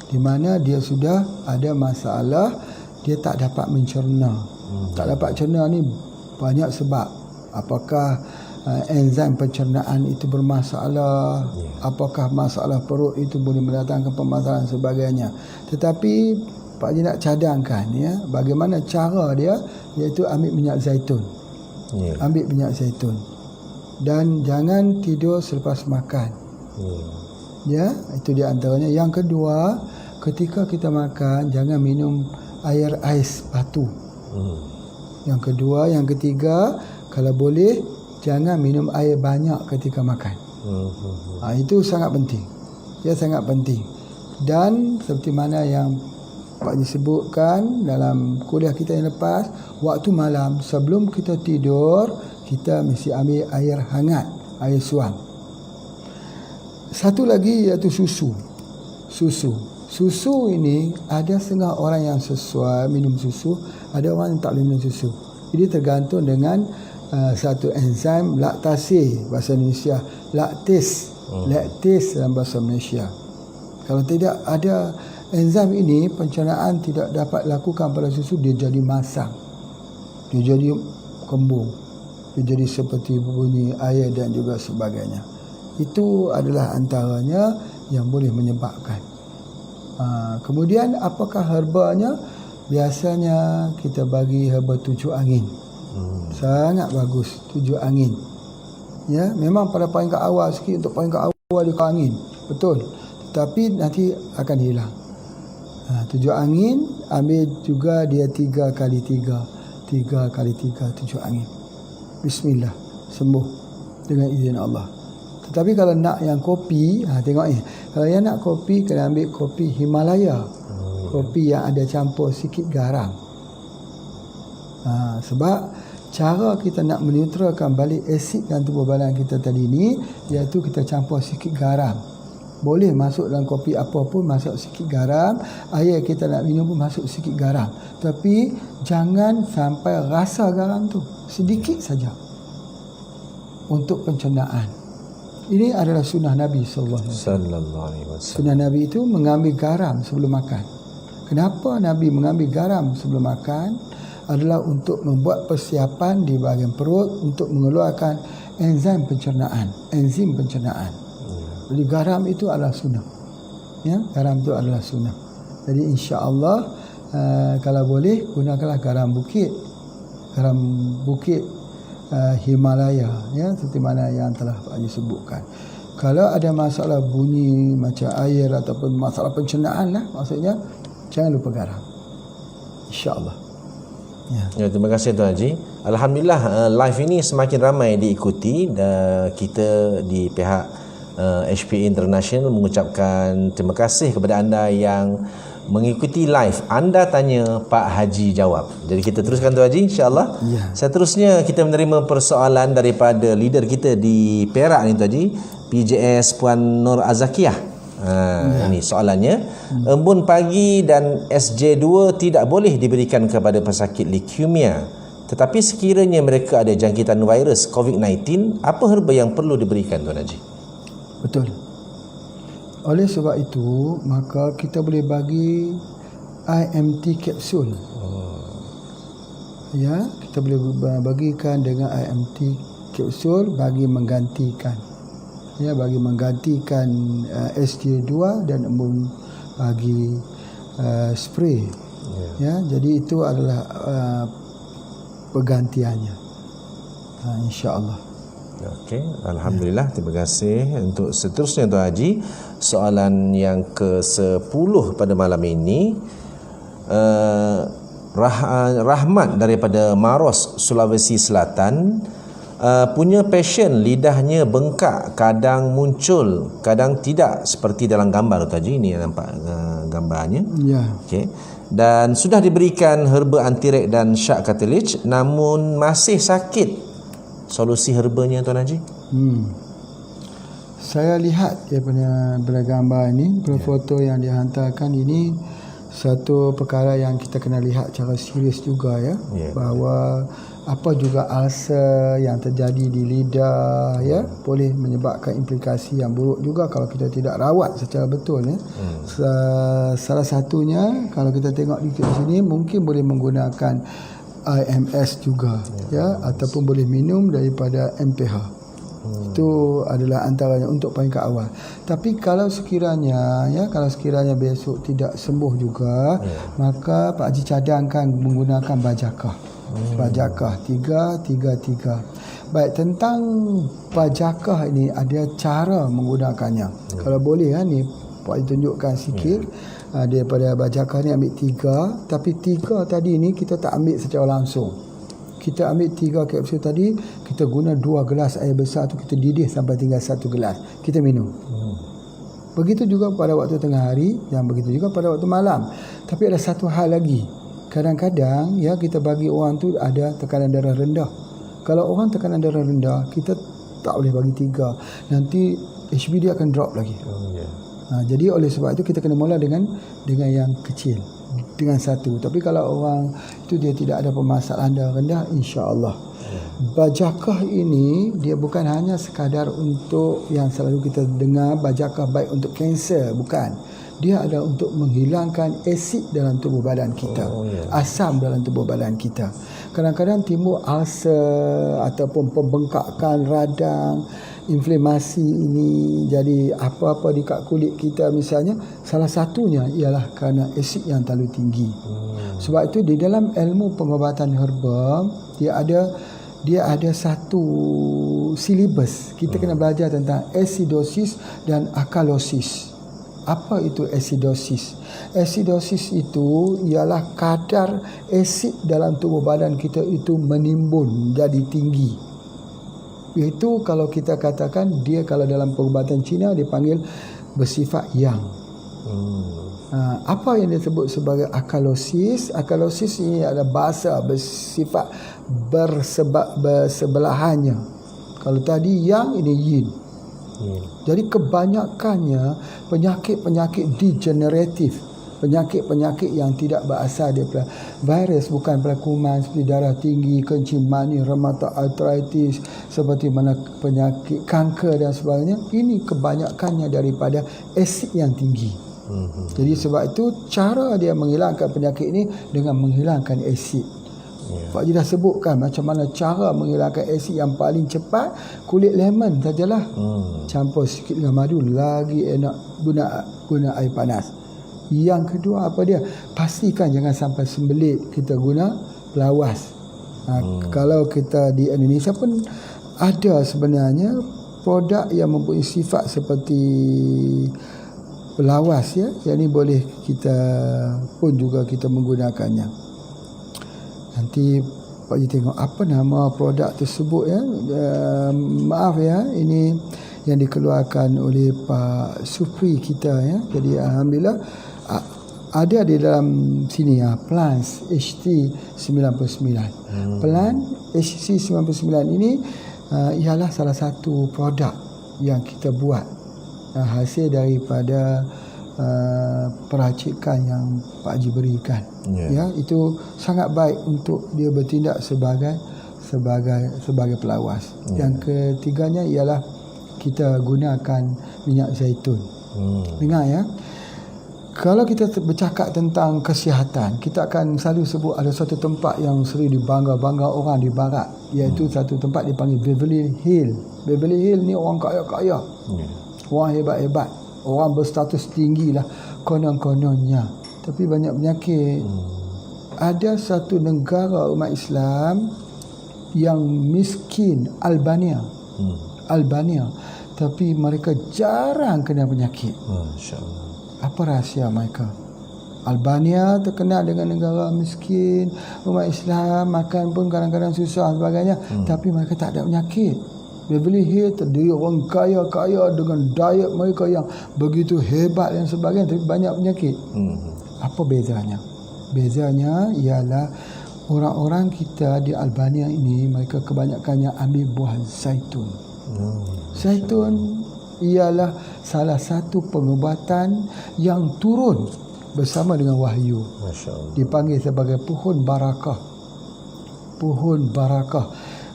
di mana dia sudah ada masalah, dia tak dapat mencerna. Tak dapat cerna ni banyak sebab. Apakah enzim pencernaan itu bermasalah, apakah masalah perut itu boleh mendatangkan permasalahan sebagainya. Tetapi Pak Haji nak cadangkan, ya, bagaimana cara dia, iaitu ambil minyak zaitun. Ambil minyak zaitun dan jangan tidur selepas makan. Ya, itu di antaranya. Yang kedua, ketika kita makan jangan minum air ais batu. Yang kedua, yang ketiga, kalau boleh jangan minum air banyak ketika makan. Itu sangat penting. Ya, sangat penting. Dan seperti mana yang Pak Haji sebutkan dalam kuliah kita yang lepas, waktu malam sebelum kita tidur, kita mesti ambil air hangat, air suam. Satu lagi iaitu susu. Susu ini ada setengah orang yang sesuai minum susu, ada orang yang tak boleh minum susu. Jadi tergantung dengan satu enzim laktase bahasa Indonesia, laktis dalam bahasa Malaysia. Kalau tidak ada enzim ini, pencernaan tidak dapat lakukan pada susu, dia jadi masam, dia jadi kembung, dia jadi seperti bunyi air dan juga sebagainya. Itu adalah antaranya yang boleh menyebabkan. Kemudian apakah herbanya? Biasanya kita bagi herba tujuh angin. Sangat bagus tujuh angin. Ya, memang pada peringkat awal sikit, untuk peringkat awal dia angin, betul. Tapi nanti akan hilang. Tujuh angin, ambil juga dia 3 kali 3 tujuh angin. Bismillah, sembuh dengan izin Allah. Tetapi kalau nak yang kopi, tengok ni. Kalau yang nak kopi, kena ambil kopi Himalaya. Kopi yang ada campur sikit garam. Sebab cara kita nak menetralkan balik asid dalam tubuh badan kita tadi ni, iaitu kita campur sikit garam. Boleh masuk dalam kopi apa pun, masuk sikit garam. Air kita nak minum pun masuk sikit garam. Tapi jangan sampai rasa garam tu, sedikit saja untuk pencernaan. Ini adalah sunnah Nabi sallallahu alaihi wasallam. Sunnah Nabi itu mengambil garam sebelum makan. Kenapa Nabi mengambil garam sebelum makan? Adalah untuk membuat persiapan di bahagian perut untuk mengeluarkan enzim pencernaan. Jadi garam itu adalah sunnah. Ya, garam itu adalah sunnah. Jadi insya-Allah kalau boleh gunakanlah garam bukit. Garam bukit Himalaya, ya, seperti mana yang telah Pak Haji sebutkan. Kalau ada masalah bunyi macam air ataupun masalah pencernaan lah, maksudnya jangan lupa garam. Insya-Allah. Ya, terima kasih Tuan Haji. Alhamdulillah live ini semakin ramai diikuti, dan kita di pihak HPA International mengucapkan terima kasih kepada anda yang mengikuti live. Anda tanya, Pak Haji jawab. Jadi kita teruskan Tuan Haji, insya-Allah. Ya. Seterusnya kita menerima persoalan daripada leader kita di Perak ni Tuan Haji, PJS Puan Nur Azakiah. Ini soalannya. Embun pagi dan SJ2 tidak boleh diberikan kepada pesakit leukemia. Tetapi sekiranya mereka ada jangkitan virus COVID-19, apa herba yang perlu diberikan Tuan Haji? Betul. Oleh sebab itu, maka kita boleh bagi IMT kapsul. Ya, kita boleh bagikan dengan IMT kapsul bagi menggantikan. Ya, bagi menggantikan SJ2 dan embun pagi spray. Ya, jadi itu adalah pergantiannya. Insya-Allah. Okey, alhamdulillah, terima kasih. Untuk seterusnya Tuan Haji, soalan yang ke-10 pada malam ini, Rahmat daripada Maros, Sulawesi Selatan, punya pasien lidahnya bengkak, kadang muncul, kadang tidak, seperti dalam gambar Tuan Haji. Ini yang nampak gambarnya. Ya. Okey. Dan sudah diberikan herba antirek dan syak cartilage, namun masih sakit. Solusi herbanya Tuan Haji? Saya lihat daripada gambar ini, foto yang dihantarkan ini, satu perkara yang kita kena lihat secara serius juga ya, bahawa apa juga ulcer yang terjadi di lidah ya, boleh menyebabkan implikasi yang buruk juga kalau kita tidak rawat secara betul ya. Salah satunya kalau kita tengok di sini, mungkin boleh menggunakan IMS juga ya, ataupun boleh minum daripada MPH. Itu adalah antaranya untuk peringkat awal. Tapi kalau sekiranya besok tidak sembuh juga, maka Pak Haji cadangkan menggunakan bajakah. Bajakah 333. Baik, tentang bajakah ini ada cara menggunakannya. Kalau boleh ni Pak Haji tunjukkan sikit. Daripada bajakah ni ambil 3, tapi 3 tadi ni kita tak ambil secara langsung. Kita ambil 3 kapsul tadi, kita guna 2 gelas air besar tu, kita didih sampai tinggal 1 gelas, kita minum. Begitu juga pada waktu tengah hari, dan begitu juga pada waktu malam. Tapi ada satu hal lagi, kadang-kadang ya, kita bagi orang tu ada tekanan darah rendah. Kalau orang tekanan darah rendah, kita tak boleh bagi 3, nanti HB dia akan drop lagi. Jadi oleh sebab itu kita kena mula dengan yang kecil, dengan 1. Tapi kalau orang itu dia tidak ada permasalahan darah rendah, insya-Allah. Bajakah ini dia bukan hanya sekadar untuk yang selalu kita dengar, bajakah baik untuk kanser, bukan. Dia adalah untuk menghilangkan asid dalam tubuh badan kita, asam dalam tubuh badan kita. Kadang-kadang timbul ulcer ataupun pembengkakan radang, inflamasi ini jadi apa-apa di kat kulit kita misalnya, salah satunya ialah kerana asid yang terlalu tinggi. Sebab itu di dalam ilmu pengobatan herba dia ada satu silibus. Kita kena belajar tentang acidosis dan alkalosis. Apa itu acidosis? Acidosis itu ialah kadar asid dalam tubuh badan kita itu menimbun jadi tinggi. Itu kalau kita katakan dia, kalau dalam pengobatan Cina dipanggil bersifat yang. Apa yang disebut sebagai alkalosis? Alkalosis ini adalah bahasa bersifat bersebelahannya. Kalau tadi yang, ini yin. Jadi kebanyakannya penyakit-penyakit degeneratif, penyakit-penyakit yang tidak berasal daripada virus, bukan daripada kuman seperti darah tinggi, kencing manis, rheumatoid arthritis, seperti mana penyakit kanker dan sebagainya. Ini kebanyakannya daripada asid yang tinggi. Jadi sebab itu cara dia menghilangkan penyakit ini dengan menghilangkan asid. Pak Haji dah sebutkan macam mana cara menghilangkan asid yang paling cepat. Kulit lemon sajalah, campur sikit dengan madu, lagi enak. Guna air panas. Yang kedua apa dia? Pastikan jangan sampai sembelit. Kita guna lawas. Kalau kita di Indonesia pun ada sebenarnya produk yang mempunyai sifat seperti lawas ya. Yang ini boleh kita pun juga kita menggunakannya. Nanti Pak Haji tengok apa nama produk tersebut ya. Maaf ya, ini yang dikeluarkan oleh Pak Supri kita ya. Jadi alhamdulillah ada di dalam sini ya, Plants HT99. Plant HT99 ini ialah salah satu produk yang kita buat hasil daripada peracikan yang Pak Haji berikan. Ya, itu sangat baik untuk dia bertindak sebagai pelawas. Yang ketiganya ialah kita gunakan minyak zaitun. Dengar ya. Kalau kita bercakap tentang kesihatan, kita akan selalu sebut ada satu tempat yang sering dibangga-bangga orang di barat, iaitu satu tempat dipanggil Beverly Hills. Beverly Hills ni orang kaya-kaya. Orang hebat-hebat, orang berstatus tinggi lah konon-kononnya, tapi banyak penyakit. Ada satu negara umat Islam yang miskin, Albania, tapi mereka jarang kena penyakit. Masya-Allah. Apa rahsia mereka? Albania terkenal dengan negara miskin, umat Islam makan pun kadang-kadang susah dan sebagainya, tapi mereka tak ada penyakit. Beverly Hills terdiri orang kaya-kaya dengan diet mereka yang begitu hebat dan sebagainya, tapi banyak penyakit. Apa bezanya? Bezanya ialah orang-orang kita di Albania ini, mereka kebanyakannya ambil buah zaitun. Zaitun ialah salah satu pengubatan yang turun bersama dengan wahyu. Dipanggil sebagai pohon barakah. Pohon barakah.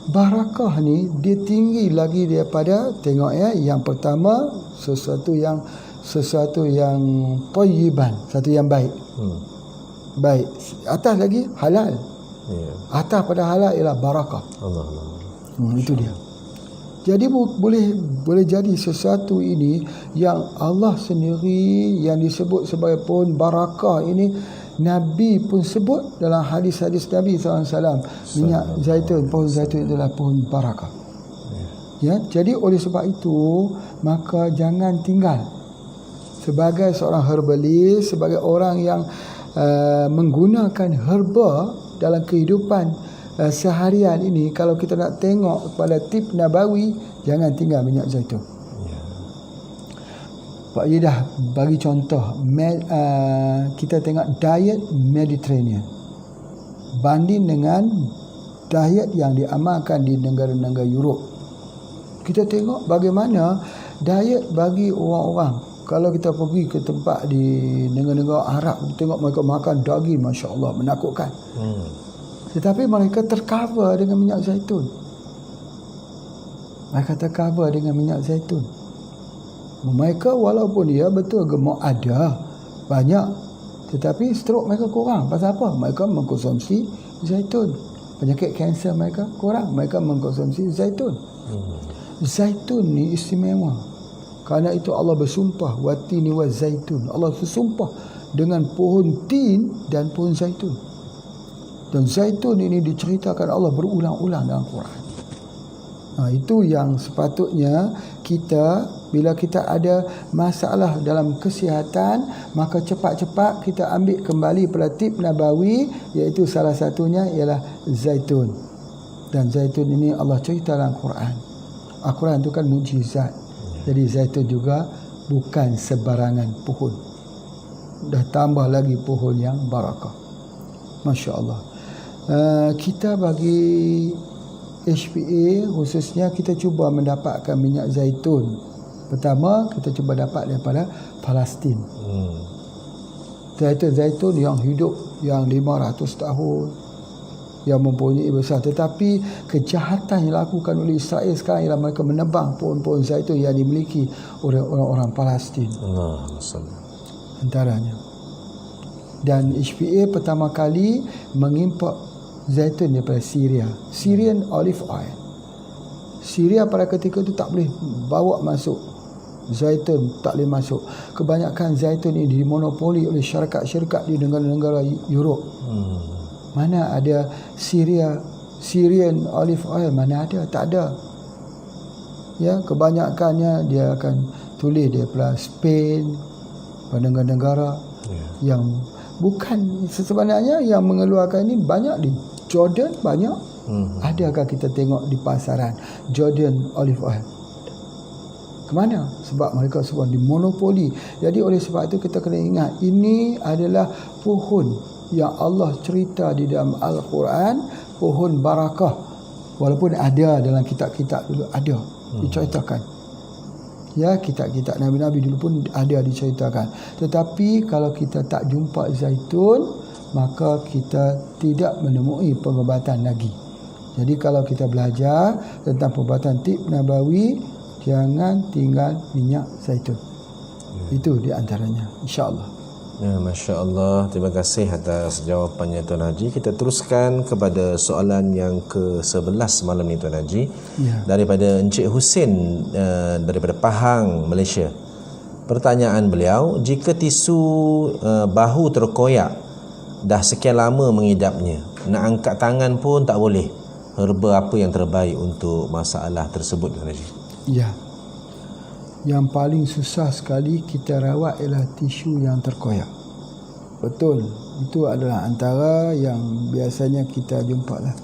Barakah ni dia tinggi lagi daripada, tengok ya, yang pertama sesuatu yang thayyiban, satu yang baik. Baik. Atas lagi halal. Atas pada halal ialah barakah. Itu dia. Jadi boleh jadi sesuatu ini yang Allah sendiri yang disebut sebagai pohon barakah ini, Nabi pun sebut dalam hadis-hadis Nabi SAW, minyak zaitun, pohon zaitun adalah pohon barakah. Ya, jadi oleh sebab itu maka jangan tinggal sebagai seorang herbalist, sebagai orang yang menggunakan herba dalam kehidupan seharian ini. Kalau kita nak tengok kepada tip Nabawi, jangan tinggal minyak zaitun. Pak Haji dah bagi contoh, kita tengok diet Mediterranean banding dengan diet yang diamalkan di negara-negara Europe. Kita tengok bagaimana diet bagi orang-orang. Kalau kita pergi ke tempat di negara-negara Arab, tengok mereka makan daging, Masya Allah, menakutkan. Tetapi mereka tercover dengan minyak zaitun. Mereka tercover dengan minyak zaitun. Mereka walaupun dia betul gemuk ada banyak, tetapi stroke mereka kurang. Pasal apa? Mereka mengkonsumsi zaitun. Penyakit kanser mereka kurang, mereka mengkonsumsi zaitun. Zaitun ni istimewa. Kerana itu Allah bersumpah, watini wa zaitun. Allah bersumpah dengan pohon tin dan pohon zaitun. Dan zaitun ini diceritakan Allah berulang-ulang dalam Quran. Itu yang sepatutnya kita, bila kita ada masalah dalam kesihatan, maka cepat-cepat kita ambil kembali pada tip Nabawi, iaitu salah satunya ialah zaitun. Dan zaitun ini Allah cerita dalam Quran. Al-Quran itu kan mukjizat. Jadi zaitun juga bukan sebarangan pohon. Dah tambah lagi pohon yang barakah. Masya Allah. Kita bagi HPA khususnya kita cuba mendapatkan minyak zaitun. Pertama kita cuba dapat daripada Palestin. Zaitun yang hidup yang 500 tahun, yang mempunyai besar. Tetapi kejahatan yang dilakukan oleh Israel sekarang ialah mereka menebang pohon-pohon zaitun yang dimiliki oleh orang-orang Palestin. Antaranya. Dan HPA pertama kali mengimport zaitun daripada Syria, Syrian olive oil. Syria pada ketika itu tak boleh bawa masuk zaitun, tak boleh masuk. Kebanyakan zaitun ini dimonopoli oleh syarikat-syarikat di negara-negara Europe. Mana ada Syrian olive oil, mana ada, tak ada. Ya, kebanyakannya dia akan tulis daripada Spain, negara-negara yang bukan. Sebenarnya yang mengeluarkan ini banyak di Jordan, banyak. Adakah kita tengok di pasaran Jordan olive oil? Ke mana? Sebab mereka semua dimonopoli. Jadi oleh sebab itu kita kena ingat, ini adalah pohon yang Allah cerita di dalam Al-Quran, pohon barakah. Walaupun ada dalam kitab-kitab dulu, ada diceritakan. Ya, kitab-kitab Nabi-Nabi dulu pun ada diceritakan. Tetapi kalau kita tak jumpa zaitun, maka kita tidak menemui pengobatan lagi. Jadi kalau kita belajar tentang perubatan tib Nabawi, jangan tinggal minyak zaitun. Itu di antaranya, insya-Allah. Ya, Masya Allah. Terima kasih atas jawapannya Tuan Haji. Kita teruskan kepada soalan yang ke-11 malam ni Tuan Haji. Ya. Daripada Encik Husin daripada Pahang, Malaysia. Pertanyaan beliau, jika tisu bahu terkoyak, dah sekian lama mengidapnya, nak angkat tangan pun tak boleh, herba apa yang terbaik untuk masalah tersebut Tuan Haji? Ya. Yang paling susah sekali kita rawat ialah tisu yang terkoyak. Betul, itu adalah antara yang biasanya kita jumpa lah.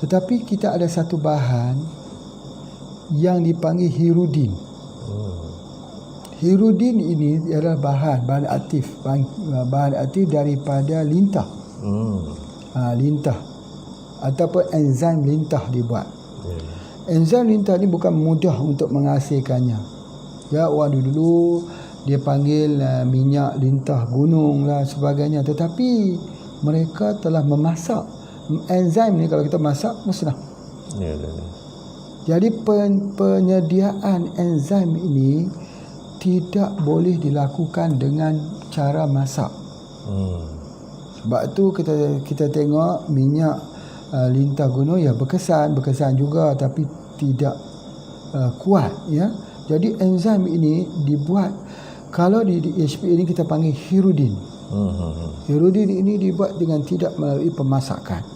Tetapi kita ada satu bahan yang dipanggil hirudin. Hirudin ini adalah bahan aktif daripada lintah. Lintah ataupun enzim lintah dibuat. Enzim lintah ni bukan mudah untuk menghasilkannya. Ya, orang dulu dia panggil minyak lintah gunung lah sebagainya, tetapi mereka telah memasak enzim ni. Kalau kita masak musnah. Jadi penyediaan enzim ini tidak boleh dilakukan dengan cara masak. Sebab tu kita tengok minyak lintah gunung ya berkesan juga, tapi tidak kuat ya. Jadi enzim ini dibuat, kalau di HPA ini kita panggil hirudin. Hirudin ini dibuat dengan tidak melalui pemasakan,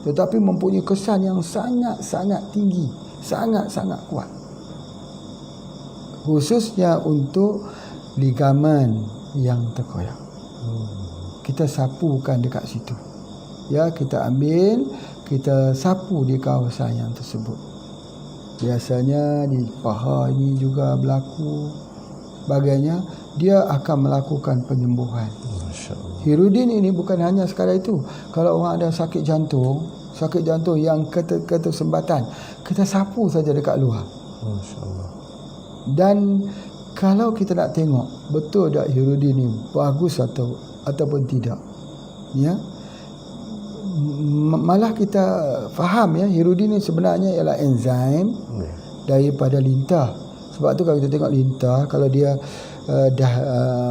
tetapi mempunyai kesan yang sangat-sangat tinggi, sangat-sangat kuat, khususnya untuk ligamen yang terkoyak. Kita sapukan dekat situ. Ya, kita ambil, kita sapu di kawasan yang tersebut. Biasanya di paha ini juga berlaku sebagainya, dia akan melakukan penyembuhan. Hirudin ini bukan hanya sekadar itu. Kalau orang ada sakit jantung yang ketersembatan, kita sapu saja dekat luar. Dan kalau kita nak tengok betul tak hirudin ini bagus ataupun tidak, ya, malah kita faham ya, hirudin ini sebenarnya ialah enzim daripada lintah. Sebab tu kalau kita tengok lintah, kalau dia dah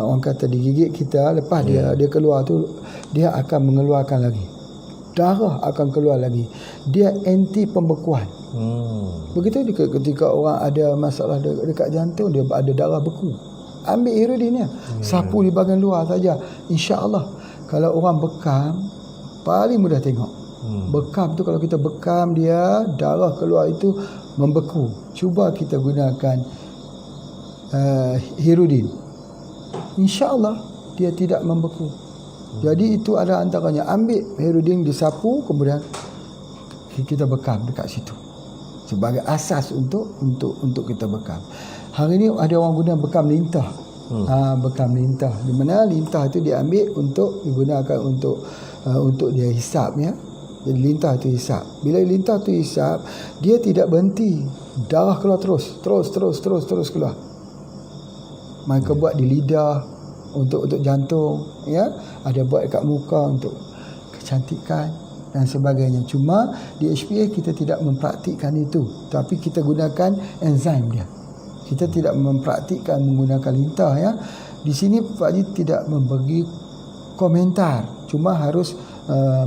orang kata digigit kita, lepas dia keluar tu, dia akan mengeluarkan lagi darah, akan keluar lagi. Dia anti pembekuan. Begitu juga ketika orang ada masalah dekat jantung, dia ada darah beku, ambil hirudin sapu di bahagian luar saja, insya-Allah. Kalau orang bekam, paling mudah tengok. Bekam tu, kalau kita bekam dia, darah keluar itu membeku, cuba kita gunakan hirudin, insya-Allah dia tidak membeku. Jadi itu ada antaranya, ambil hirudin, disapu, kemudian kita bekam dekat situ sebagai asas untuk kita bekam. Hari ini ada orang guna bekam lintah. Bekam lintah, di mana lintah itu diambil untuk digunakan untuk dia hisap ya. Jadi lintah itu hisap. Bila lintah itu hisap, dia tidak berhenti, darah keluar terus keluar. Mereka buat di lidah untuk jantung ya, ada buat dekat muka untuk kecantikan dan sebagainya. Cuma di HPA kita tidak mempraktikkan itu, tapi kita gunakan enzim dia. Kita tidak mempraktikkan menggunakan lintah ya. Di sini Pak Haji tidak memberi komentar, cuma harus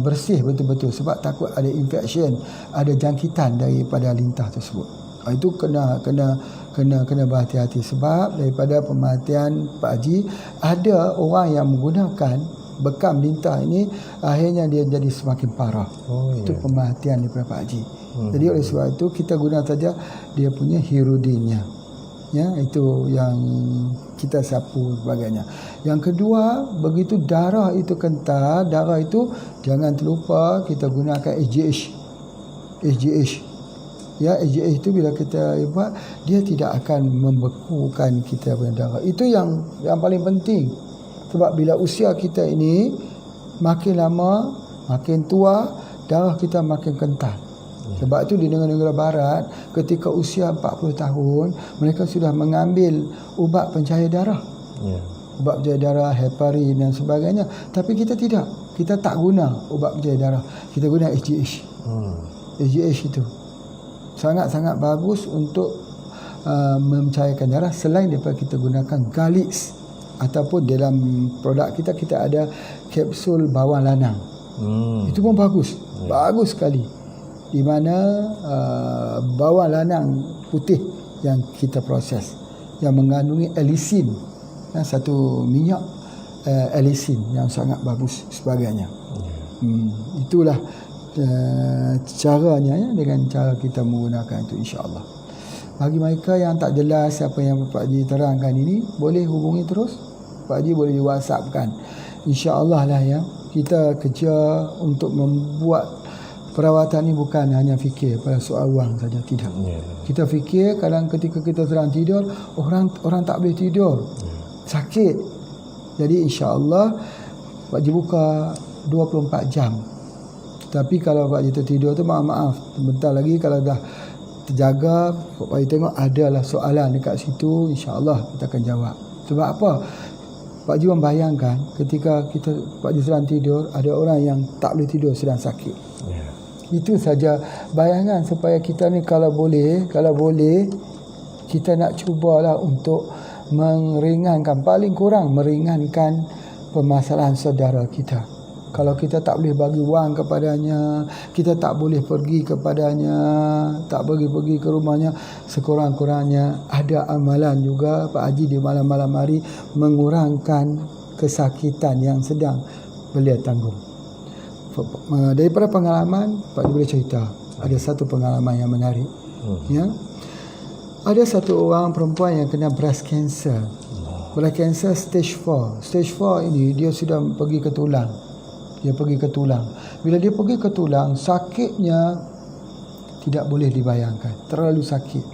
bersih betul-betul sebab takut ada infection, ada jangkitan daripada lintah tersebut. Itu kena berhati-hati, sebab daripada pemerhatian Pak Haji, ada orang yang menggunakan bekam lintah ini, akhirnya dia jadi semakin parah. Itu pemerhatian daripada Pak Haji. Jadi oleh sebab itu kita guna saja dia punya hirudinnya. Ya, itu yang kita sapu sebagainya. Yang kedua, begitu darah itu kental, darah itu jangan terlupa kita gunakan SGH. Ya, AGH itu bila kita buat, dia tidak akan membekukan kita punya darah. Itu yang paling penting. Sebab bila usia kita ini makin lama, makin tua, darah kita makin kental. Sebab itu di negara-negara barat, ketika usia 40 tahun, mereka sudah mengambil ubat pencahaya darah. Ubat pencahaya darah, heparin dan sebagainya. Tapi kita tidak. Kita tak guna ubat pencahaya darah. Kita guna AGH. AGH itu sangat-sangat bagus untuk mencairkan darah. Selain daripada kita gunakan Galix, ataupun dalam produk kita ada kapsul bawang lanang. Itu pun bagus. Bagus sekali. Di mana bawang lanang putih yang kita proses, yang mengandungi allicin, satu minyak allicin yang sangat bagus sebagainya. Itulah caranya, ya, dengan cara kita menggunakan itu, insya-Allah. Bagi mereka yang tak jelas apa yang Pak Haji terangkan ini, boleh hubungi terus. Pak Haji boleh WhatsAppkan. Insya-Allah lah, ya. Kita kerja untuk membuat perawatan ini bukan hanya fikir pada soal wang saja, tidak. Kita fikir kadang ketika kita sedang tidur, orang tak boleh tidur. Sakit. Jadi insya-Allah Pak Haji buka 24 jam. Tapi kalau Pak Haji tertidur tu, maaf, bentar lagi kalau dah terjaga, Pak Haji tengok adalah soalan dekat situ, insya-Allah kita akan jawab. Sebab apa? Pak Haji membayangkan ketika Pak Haji sedang tidur, ada orang yang tak boleh tidur, sedang sakit. Itu saja bayangan, supaya kita ni kalau boleh kita nak cubalah untuk meringankan, paling kurang meringankan permasalahan saudara kita. Kalau kita tak boleh bagi wang kepadanya, kita tak boleh pergi kepadanya, tak pergi ke rumahnya, sekurang-kurangnya ada amalan juga Pak Haji di malam-malam hari mengurangkan kesakitan yang sedang beliau tanggung. Daripada pengalaman, Pak Haji boleh cerita. Ada satu pengalaman yang menarik. Ya. Ada satu orang perempuan yang kena breast cancer. Breast cancer stage 4. Stage 4 ini dia sudah pergi ke tulang. Bila dia pergi ke tulang, sakitnya tidak boleh dibayangkan. Terlalu sakit.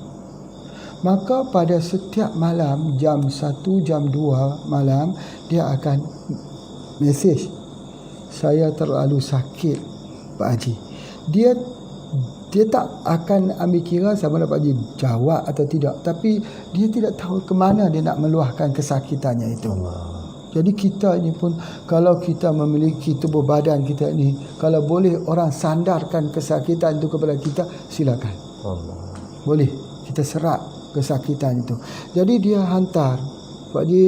Maka pada setiap malam, jam 1, jam 2 malam, dia akan mesej, saya terlalu sakit, Pak Haji. Dia tak akan ambil kira sama ada Pak Haji jawab atau tidak. Tapi dia tidak tahu ke mana dia nak meluahkan kesakitannya itu. Jadi kita ini pun, kalau kita memiliki tubuh badan kita ini, kalau boleh orang sandarkan kesakitan itu kepada kita, silakan. Boleh kita serap kesakitan itu. Jadi dia hantar, Pak Haji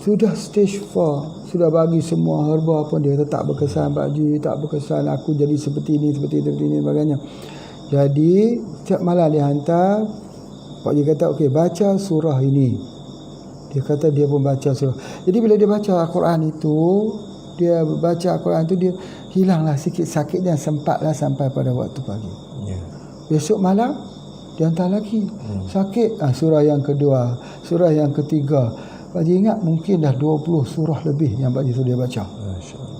sudah stage 4, sudah bagi semua herba pun dia tak berkesan, Pak Haji tak berkesan, aku jadi seperti ini sebagainya. Jadi setiap malam dia hantar, Pak Haji kata okey, baca surah ini. Dia kata dia pun baca surah. Jadi bila dia baca Al-Quran itu, dia hilanglah sikit sakitnya, sempatlah sampai pada waktu pagi. Besok malam dia hantar lagi. Sakit, surah yang kedua, surah yang ketiga. Pak Haji ingat mungkin dah 20 surah lebih yang Pak Haji suruh dia baca.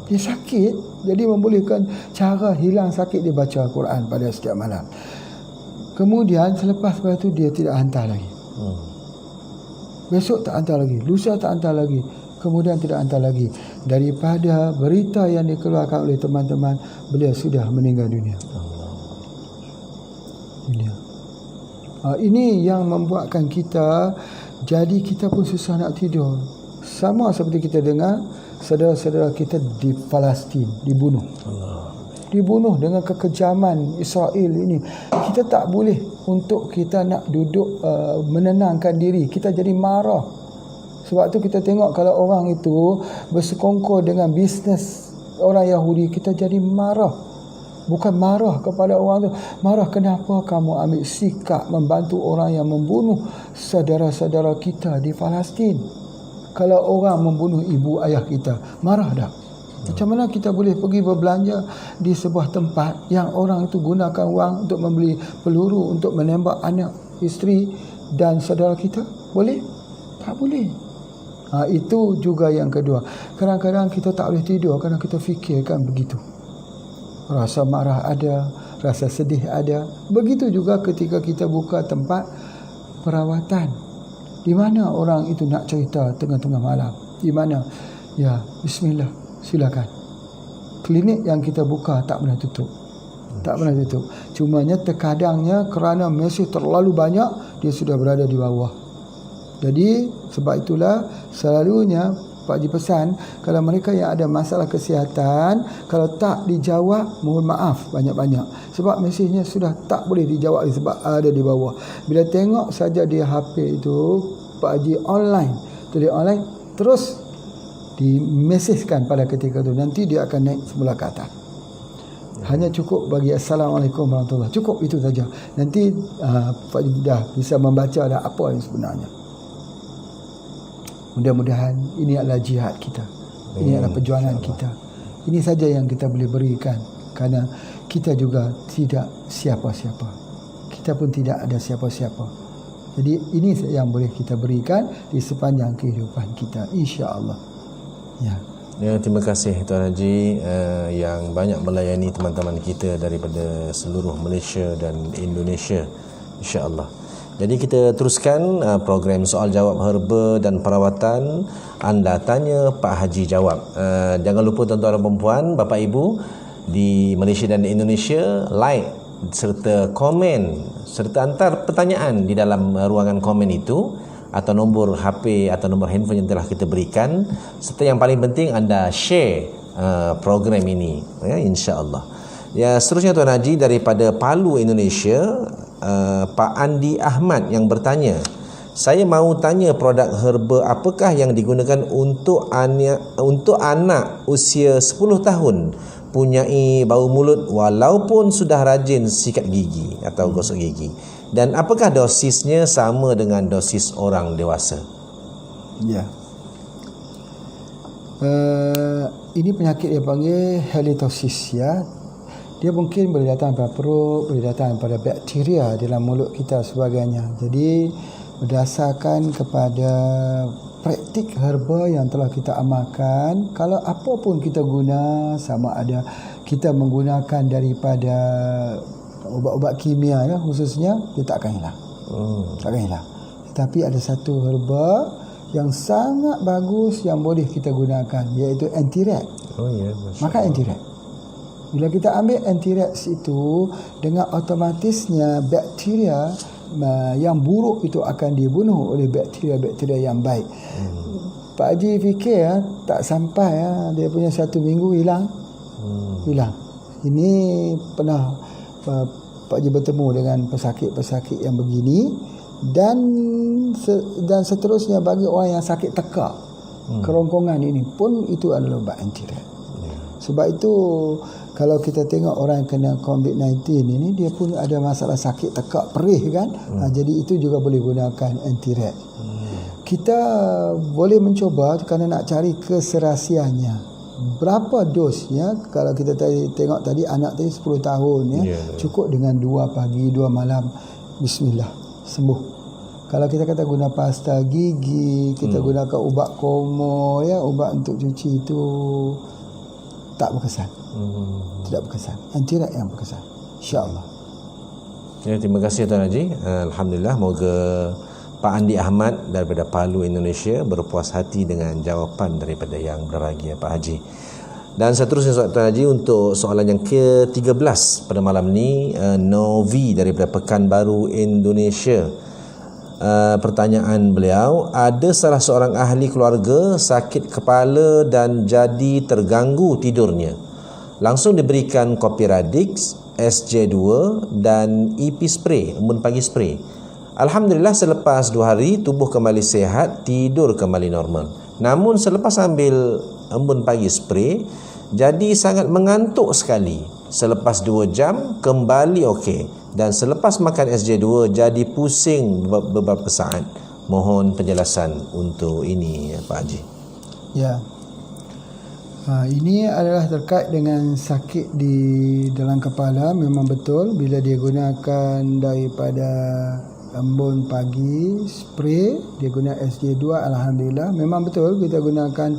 Dia sakit, jadi membolehkan cara hilang sakit dia baca Al-Quran pada setiap malam. Kemudian selepas itu dia tidak hantar lagi. Besok tak hantar lagi, lusa tak hantar lagi, kemudian tidak hantar lagi. Daripada berita yang dikeluarkan oleh teman-teman, beliau sudah meninggal dunia. Ini yang membuatkan kita, jadi kita pun susah nak tidur. Sama seperti kita dengar saudara-saudara kita di Palestin dibunuh dengan kekejaman Israel ini. Kita tak boleh untuk kita nak duduk menenangkan diri. Kita jadi marah. Sebab tu kita tengok kalau orang itu bersekongkol dengan bisnes orang Yahudi, kita jadi marah. Bukan marah kepada orang tu, marah kenapa kamu ambil sikap membantu orang yang membunuh saudara-saudara kita di Palestin. Kalau orang membunuh ibu ayah kita, marah dah. Macam mana kita boleh pergi berbelanja di sebuah tempat yang orang itu gunakan wang untuk membeli peluru untuk menembak anak, isteri dan saudara kita? Boleh? Tak boleh. Itu juga yang kedua. Kadang-kadang kita tak boleh tidur kerana kita fikirkan begitu. rasa marah ada, rasa sedih ada. Begitu juga ketika kita buka tempat perawatan. Di mana orang itu nak cerita tengah-tengah malam? Di mana? Ya, bismillah, silakan. Klinik yang kita buka tak pernah tutup. Tak pernah tutup. Cumanya terkadangnya kerana mesej terlalu banyak, dia sudah berada di bawah. Jadi sebab itulah selalunya Pak Haji pesan, kalau mereka yang ada masalah kesihatan, kalau tak dijawab, mohon maaf banyak-banyak. Sebab mesejnya sudah tak boleh dijawab sebab ada di bawah. Bila tengok saja dia HP itu, Pak Haji online, tulis online, terus dimesejkan pada ketika itu. Nanti dia akan naik semula ke atas. Hanya cukup bagi Assalamualaikum warahmatullahi. Cukup itu saja. Nanti Pak Haji dah bisa membaca dah apa yang sebenarnya. Mudah-mudahan ini adalah jihad kita. Ini adalah perjuangan kita. Ini saja yang kita boleh berikan. Kerana kita juga tidak siapa-siapa. Kita pun tidak ada siapa-siapa. Jadi ini yang boleh kita berikan di sepanjang kehidupan kita, insya-Allah. Ya. Ya, terima kasih Tuan Haji yang banyak melayani teman-teman kita daripada seluruh Malaysia dan Indonesia, insya-Allah. Jadi kita teruskan program soal jawab herba dan perawatan. Anda tanya, Pak Haji jawab. Jangan lupa tuan-tuan dan puan, bapa ibu di Malaysia dan Indonesia, like serta komen serta hantar pertanyaan di dalam ruangan komen itu, atau nombor HP atau nombor handphone yang telah kita berikan, serta yang paling penting anda share program ini, ya, insya-Allah. Ya, seterusnya Tuan Haji daripada Palu, Indonesia, Pak Andi Ahmad yang bertanya, saya mahu tanya produk herba apakah yang digunakan untuk anak usia 10 tahun punyai bau mulut walaupun sudah rajin sikat gigi atau gosok gigi, dan apakah dosisnya sama dengan dosis orang dewasa? Ya. Ini penyakit yang panggil halitosis, ya. Dia mungkin boleh datang pada perut, boleh datang pada bakteria dalam mulut kita sebagainya. Jadi berdasarkan kepada praktik herba yang telah kita amalkan, kalau apa pun kita guna, sama ada kita menggunakan daripada ubat-ubat kimia, ya, khususnya, dia tak akan hilang. Tak akan hilang. Tetapi ada satu herba yang sangat bagus yang boleh kita gunakan, iaitu anti-rat. Maka anti-rat, bila kita ambil anti-rat itu, dengan otomatisnya bakteria yang buruk itu akan dibunuh oleh bakteria-bakteria yang baik. Pak Haji fikir, ya, tak sampai, ya, dia punya 1 minggu hilang. Hilang. Ini pernah Pak Haji bertemu dengan pesakit-pesakit yang begini, dan seterusnya bagi orang yang sakit tekak, kerongkongan ini pun itu adalah ubat anti-rat. Sebab itu kalau kita tengok orang yang kena COVID-19 ini, dia pun ada masalah sakit tekak perih, kan. Jadi itu juga boleh gunakan anti-rat. Kita boleh mencuba kerana nak cari keserasiannya. Berapa dosnya? Kalau kita tengok tadi anak tadi 10 tahun, ya, cukup dengan 2 pagi 2 malam, bismillah, sembuh. Kalau kita kata guna pasta gigi, kita gunakan ubat komo, ya, ubat untuk cuci itu tak berkesan. Tidak berkesan. Anti-rat yang berkesan, insya-Allah. Ya, terima kasih Tuan Haji. Alhamdulillah, moga Pak Andi Ahmad daripada Palu, Indonesia berpuas hati dengan jawapan daripada yang berbahagia Pak Haji. Dan seterusnya Tuan Haji, untuk soalan yang ke-13 pada malam ni, Novi daripada Pekanbaru, Indonesia. Pertanyaan beliau, ada salah seorang ahli keluarga sakit kepala dan jadi terganggu tidurnya. Langsung diberikan kopi Radix, SJ2 dan EP spray, embun pagi spray. Alhamdulillah, selepas 2 hari tubuh kembali sihat, tidur kembali normal. Namun selepas ambil embun pagi spray, jadi sangat mengantuk sekali. Selepas 2 jam kembali okey, dan selepas makan SJ2 jadi pusing beberapa saat. Mohon penjelasan untuk ini, Pak Haji. Ya. Ini adalah terkait dengan sakit di dalam kepala. Memang betul, bila dia gunakan daripada embun pagi spray, dia guna SJ2, alhamdulillah. Memang betul kita gunakan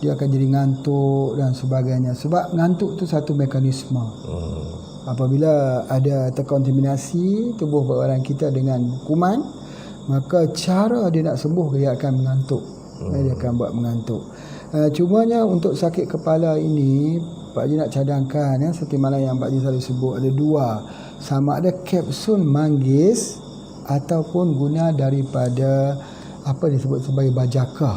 dia akan jadi ngantuk dan sebagainya. Sebab ngantuk tu satu mekanisme. Apabila ada terkontaminasi tubuh badan kita dengan kuman, maka cara dia nak sembuh dia akan mengantuk. Dia akan buat mengantuk. Cumanya untuk sakit kepala ini Pak Haji nak cadangkan seperti mana yang Pak Haji selalu sebut, ada dua, sama ada kapsul manggis ataupun guna daripada apa disebut sebagai bajakah.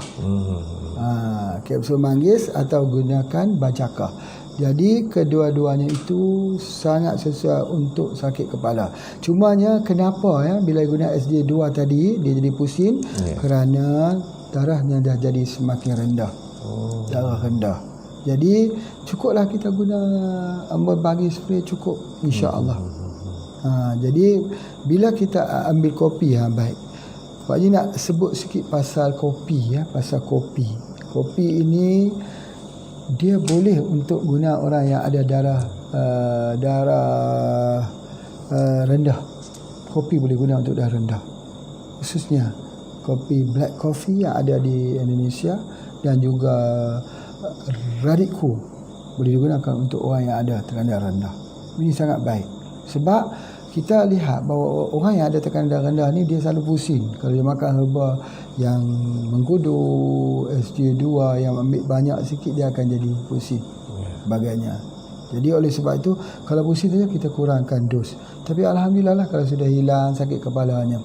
Kapsul manggis atau gunakan bajakah. Jadi kedua-duanya itu sangat sesuai untuk sakit kepala. Cumanya kenapa bila guna SJ2 tadi dia jadi pusing? Kerana darahnya dah jadi semakin rendah. Darah rendah. Jadi cukuplah kita guna ambon bagi spray cukup, insya-Allah. Jadi bila kita ambil kopi baik. Pak Haji nak sebut sikit pasal kopi pasal kopi. Kopi ini dia boleh untuk guna orang yang ada darah rendah. Kopi boleh guna untuk darah rendah. Khususnya kopi black coffee yang ada di Indonesia dan juga Radiko boleh digunakan untuk orang yang ada tekanan darah rendah. Ini sangat baik. Sebab kita lihat bahawa orang yang ada tekanan darah rendah ni dia selalu pusing. Kalau dia makan herba yang mengkudu, SJ2 yang ambil banyak sikit, dia akan jadi pusing sebagainya. Jadi oleh sebab itu kalau pusing saja kita kurangkan dos. Tapi alhamdulillah lah kalau sudah hilang sakit kepalanya.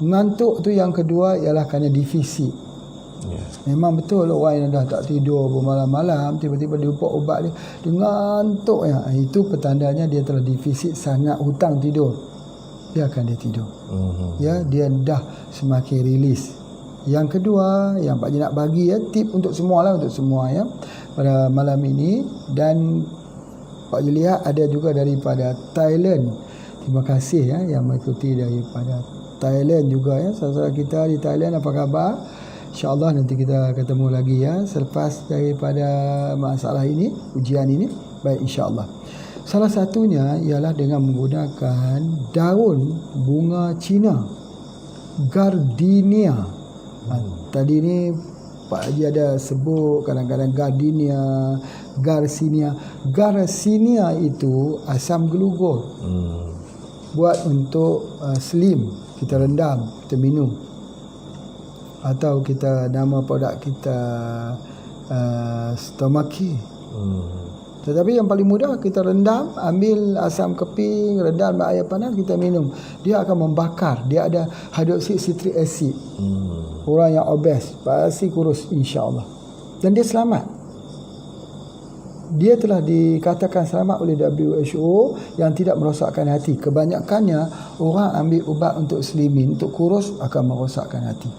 Ngantuk tu yang kedua ialah kerana defisit. Memang betul orang yang dah tak tidur bermalam-malam tiba-tiba dia lupa obat dia ngantuk itu petandanya dia telah defisit sangat, hutang tidur. Dia akan dia tidur. Dia dah semakin rilis. Yang kedua yang Pak Haji nak bagi tip untuk semua pada malam ini, dan Pak Haji lihat ada juga daripada Thailand. Terima kasih yang mengikuti daripada Thailand juga saudara kita di Thailand. Apa khabar? InsyaAllah nanti kita ketemu lagi selepas daripada masalah ini, ujian ini. Baik, insyaAllah. Salah satunya ialah dengan menggunakan daun bunga Cina, gardenia. Tadi ni Pak Haji ada sebut kadang-kadang gardenia, garcinia. Garcinia itu asam gelugur. Buat untuk slim, kita rendam, kita minum. Atau kita nama produk kita Stomaki. Tetapi yang paling mudah kita rendam, ambil asam keping, rendam dengan air panas, kita minum. Dia akan membakar. Dia ada hydroxy citric acid. Orang yang obes pasti kurus insya-Allah. Dan dia selamat. Dia telah dikatakan selamat oleh WHO yang tidak merosakkan hati. Kebanyakannya orang ambil ubat untuk slimin, untuk kurus akan merosakkan hati.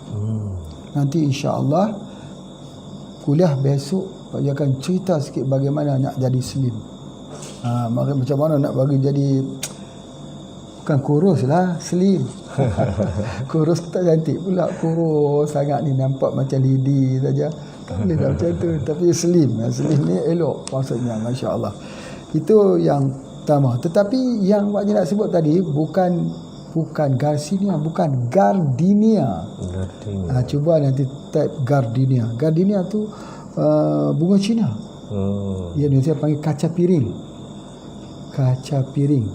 Nanti insya-Allah kuliah besok Pak Haji akan cerita sikit bagaimana nak jadi slim. Macam mana nak bagi jadi, bukan kurus lah, slim. Kurus tak cantik pula, kurus sangat ni nampak macam lidi saja. Tak boleh lah macam tu. Tapi slim ni elok maksudnya, masya-Allah. Itu yang pertama. Tetapi yang Pak Haji nak sebut tadi bukan garcinia, bukan gardenia. Cuba nanti type gardenia. Gardenia tu bunga Cina. Dia Indonesia panggil kaca piring. Kaca piring.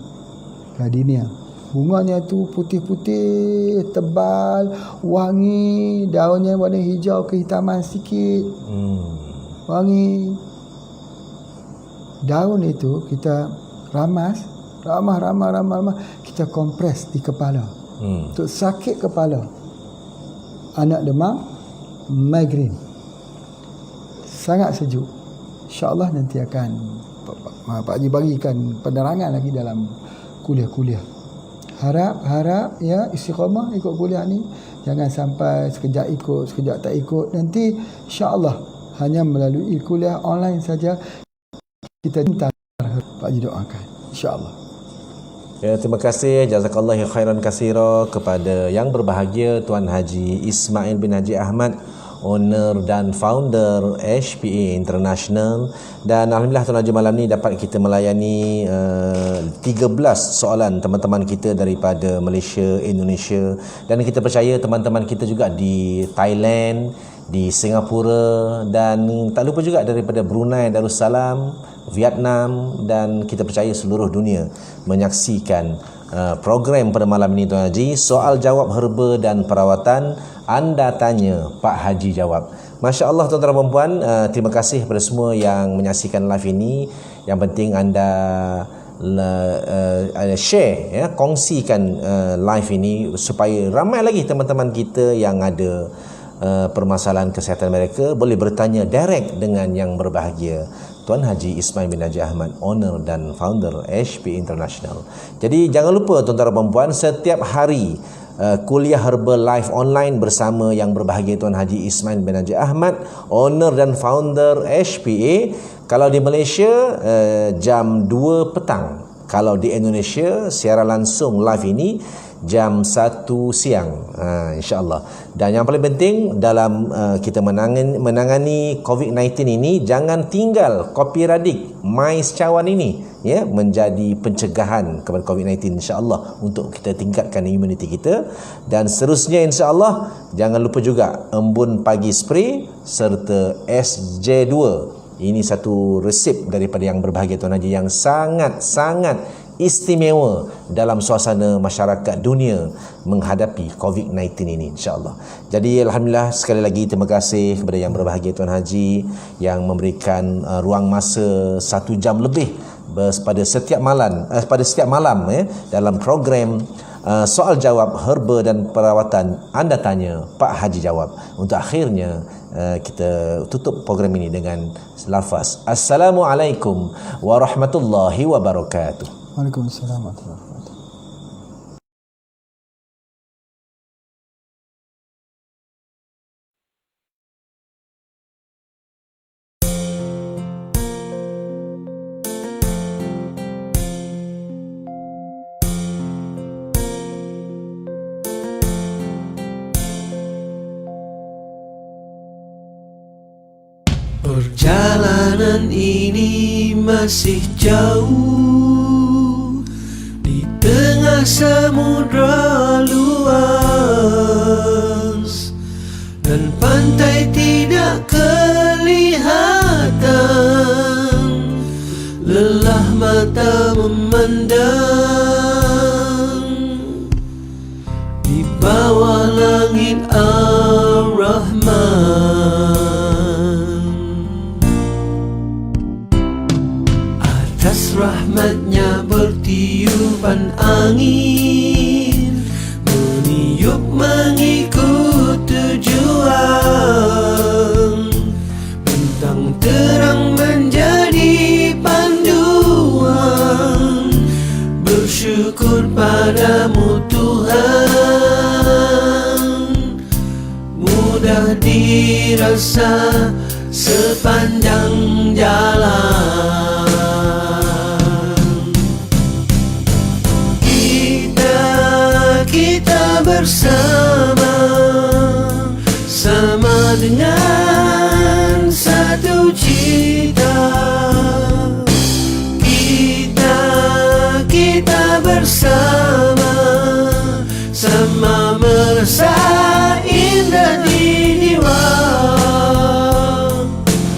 Gardenia. Bunganya tu putih-putih, tebal, wangi, daunnya warna hijau kehitaman sikit. Wangi. Daun itu kita ramas, kita kompres di kepala. Untuk sakit kepala, anak demam, migraine. Sangat sejuk. InsyaAllah nanti akan Pak Haji bagikan penerangan lagi dalam kuliah-kuliah. Harap istiqamah ikut kuliah ni. Jangan sampai sekejap ikut, sekejap tak ikut. Nanti insya-Allah hanya melalui kuliah online saja kita minta Pak Haji doakan. InsyaAllah. Ya, terima kasih jazakallahu khairan katsira kepada yang berbahagia Tuan Haji Ismail bin Haji Ahmad, owner dan founder HPA International. Dan alhamdulillah Tuan Haji malam ni dapat kita melayani 13 soalan teman-teman kita daripada Malaysia, Indonesia, dan kita percaya teman-teman kita juga di Thailand, di Singapura, dan tak lupa juga daripada Brunei Darussalam, Vietnam, dan kita percaya seluruh dunia menyaksikan program pada malam ini Tuan Haji. Soal jawab herba dan perawatan, anda tanya, Pak Haji jawab. Masya Allah tuan-tuan dan puan-puan, terima kasih kepada semua yang menyaksikan live ini. Yang penting anda share, ya, kongsikan live ini supaya ramai lagi teman-teman kita yang ada permasalahan kesihatan mereka boleh bertanya direct dengan yang berbahagia, Tuan Haji Ismail bin Haji Ahmad, owner dan founder HP International. Jadi jangan lupa tuan-tuan dan puan-puan, setiap hari kuliah herba live online bersama yang berbahagia Tuan Haji Ismail bin Haji Ahmad, owner dan founder HPA. Kalau di Malaysia jam 2 petang. Kalau di Indonesia siaran langsung live ini jam 1 siang, insya-Allah. Dan yang paling penting dalam kita menangani COVID-19 ini, jangan tinggal kopi radik Mais Cawan ini, ya, menjadi pencegahan kepada COVID-19 insya-Allah, untuk kita tingkatkan imuniti kita. Dan seterusnya insya-Allah jangan lupa juga embun pagi spray serta SJ2. Ini satu resep daripada yang berbahagia Tuan Haji yang sangat-sangat istimewa dalam suasana masyarakat dunia menghadapi COVID-19 ini, insya-Allah. Jadi alhamdulillah, sekali lagi terima kasih kepada yang berbahagia Tuan Haji yang memberikan ruang masa 1 jam lebih pada setiap malam ya, dalam program soal jawab herba dan perawatan, anda tanya, Pak Haji jawab. Untuk akhirnya kita tutup program ini dengan lafaz Assalamualaikum warahmatullahi wabarakatuh. Waalaikumsalam warahmatullahi wabarakatuh. Perjalanan ini masih jauh di tengah samudra luas, dan pantai tidak kelihatan, lelah mata memandang di bawah langit Ar-Rahman. Atas rahmatnya bertiupan angin, meniup mengikut tujuan. Bintang terang menjadi panduan, bersyukur padamu Tuhan. Mudah dirasa sepanjang jalan. Kita bersama, sama dengan satu cita. Kita bersama, sama merasa indah di jiwa.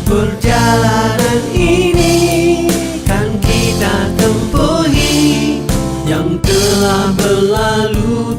Perjalanan ini kan kita tempuhi, yang telah berlalu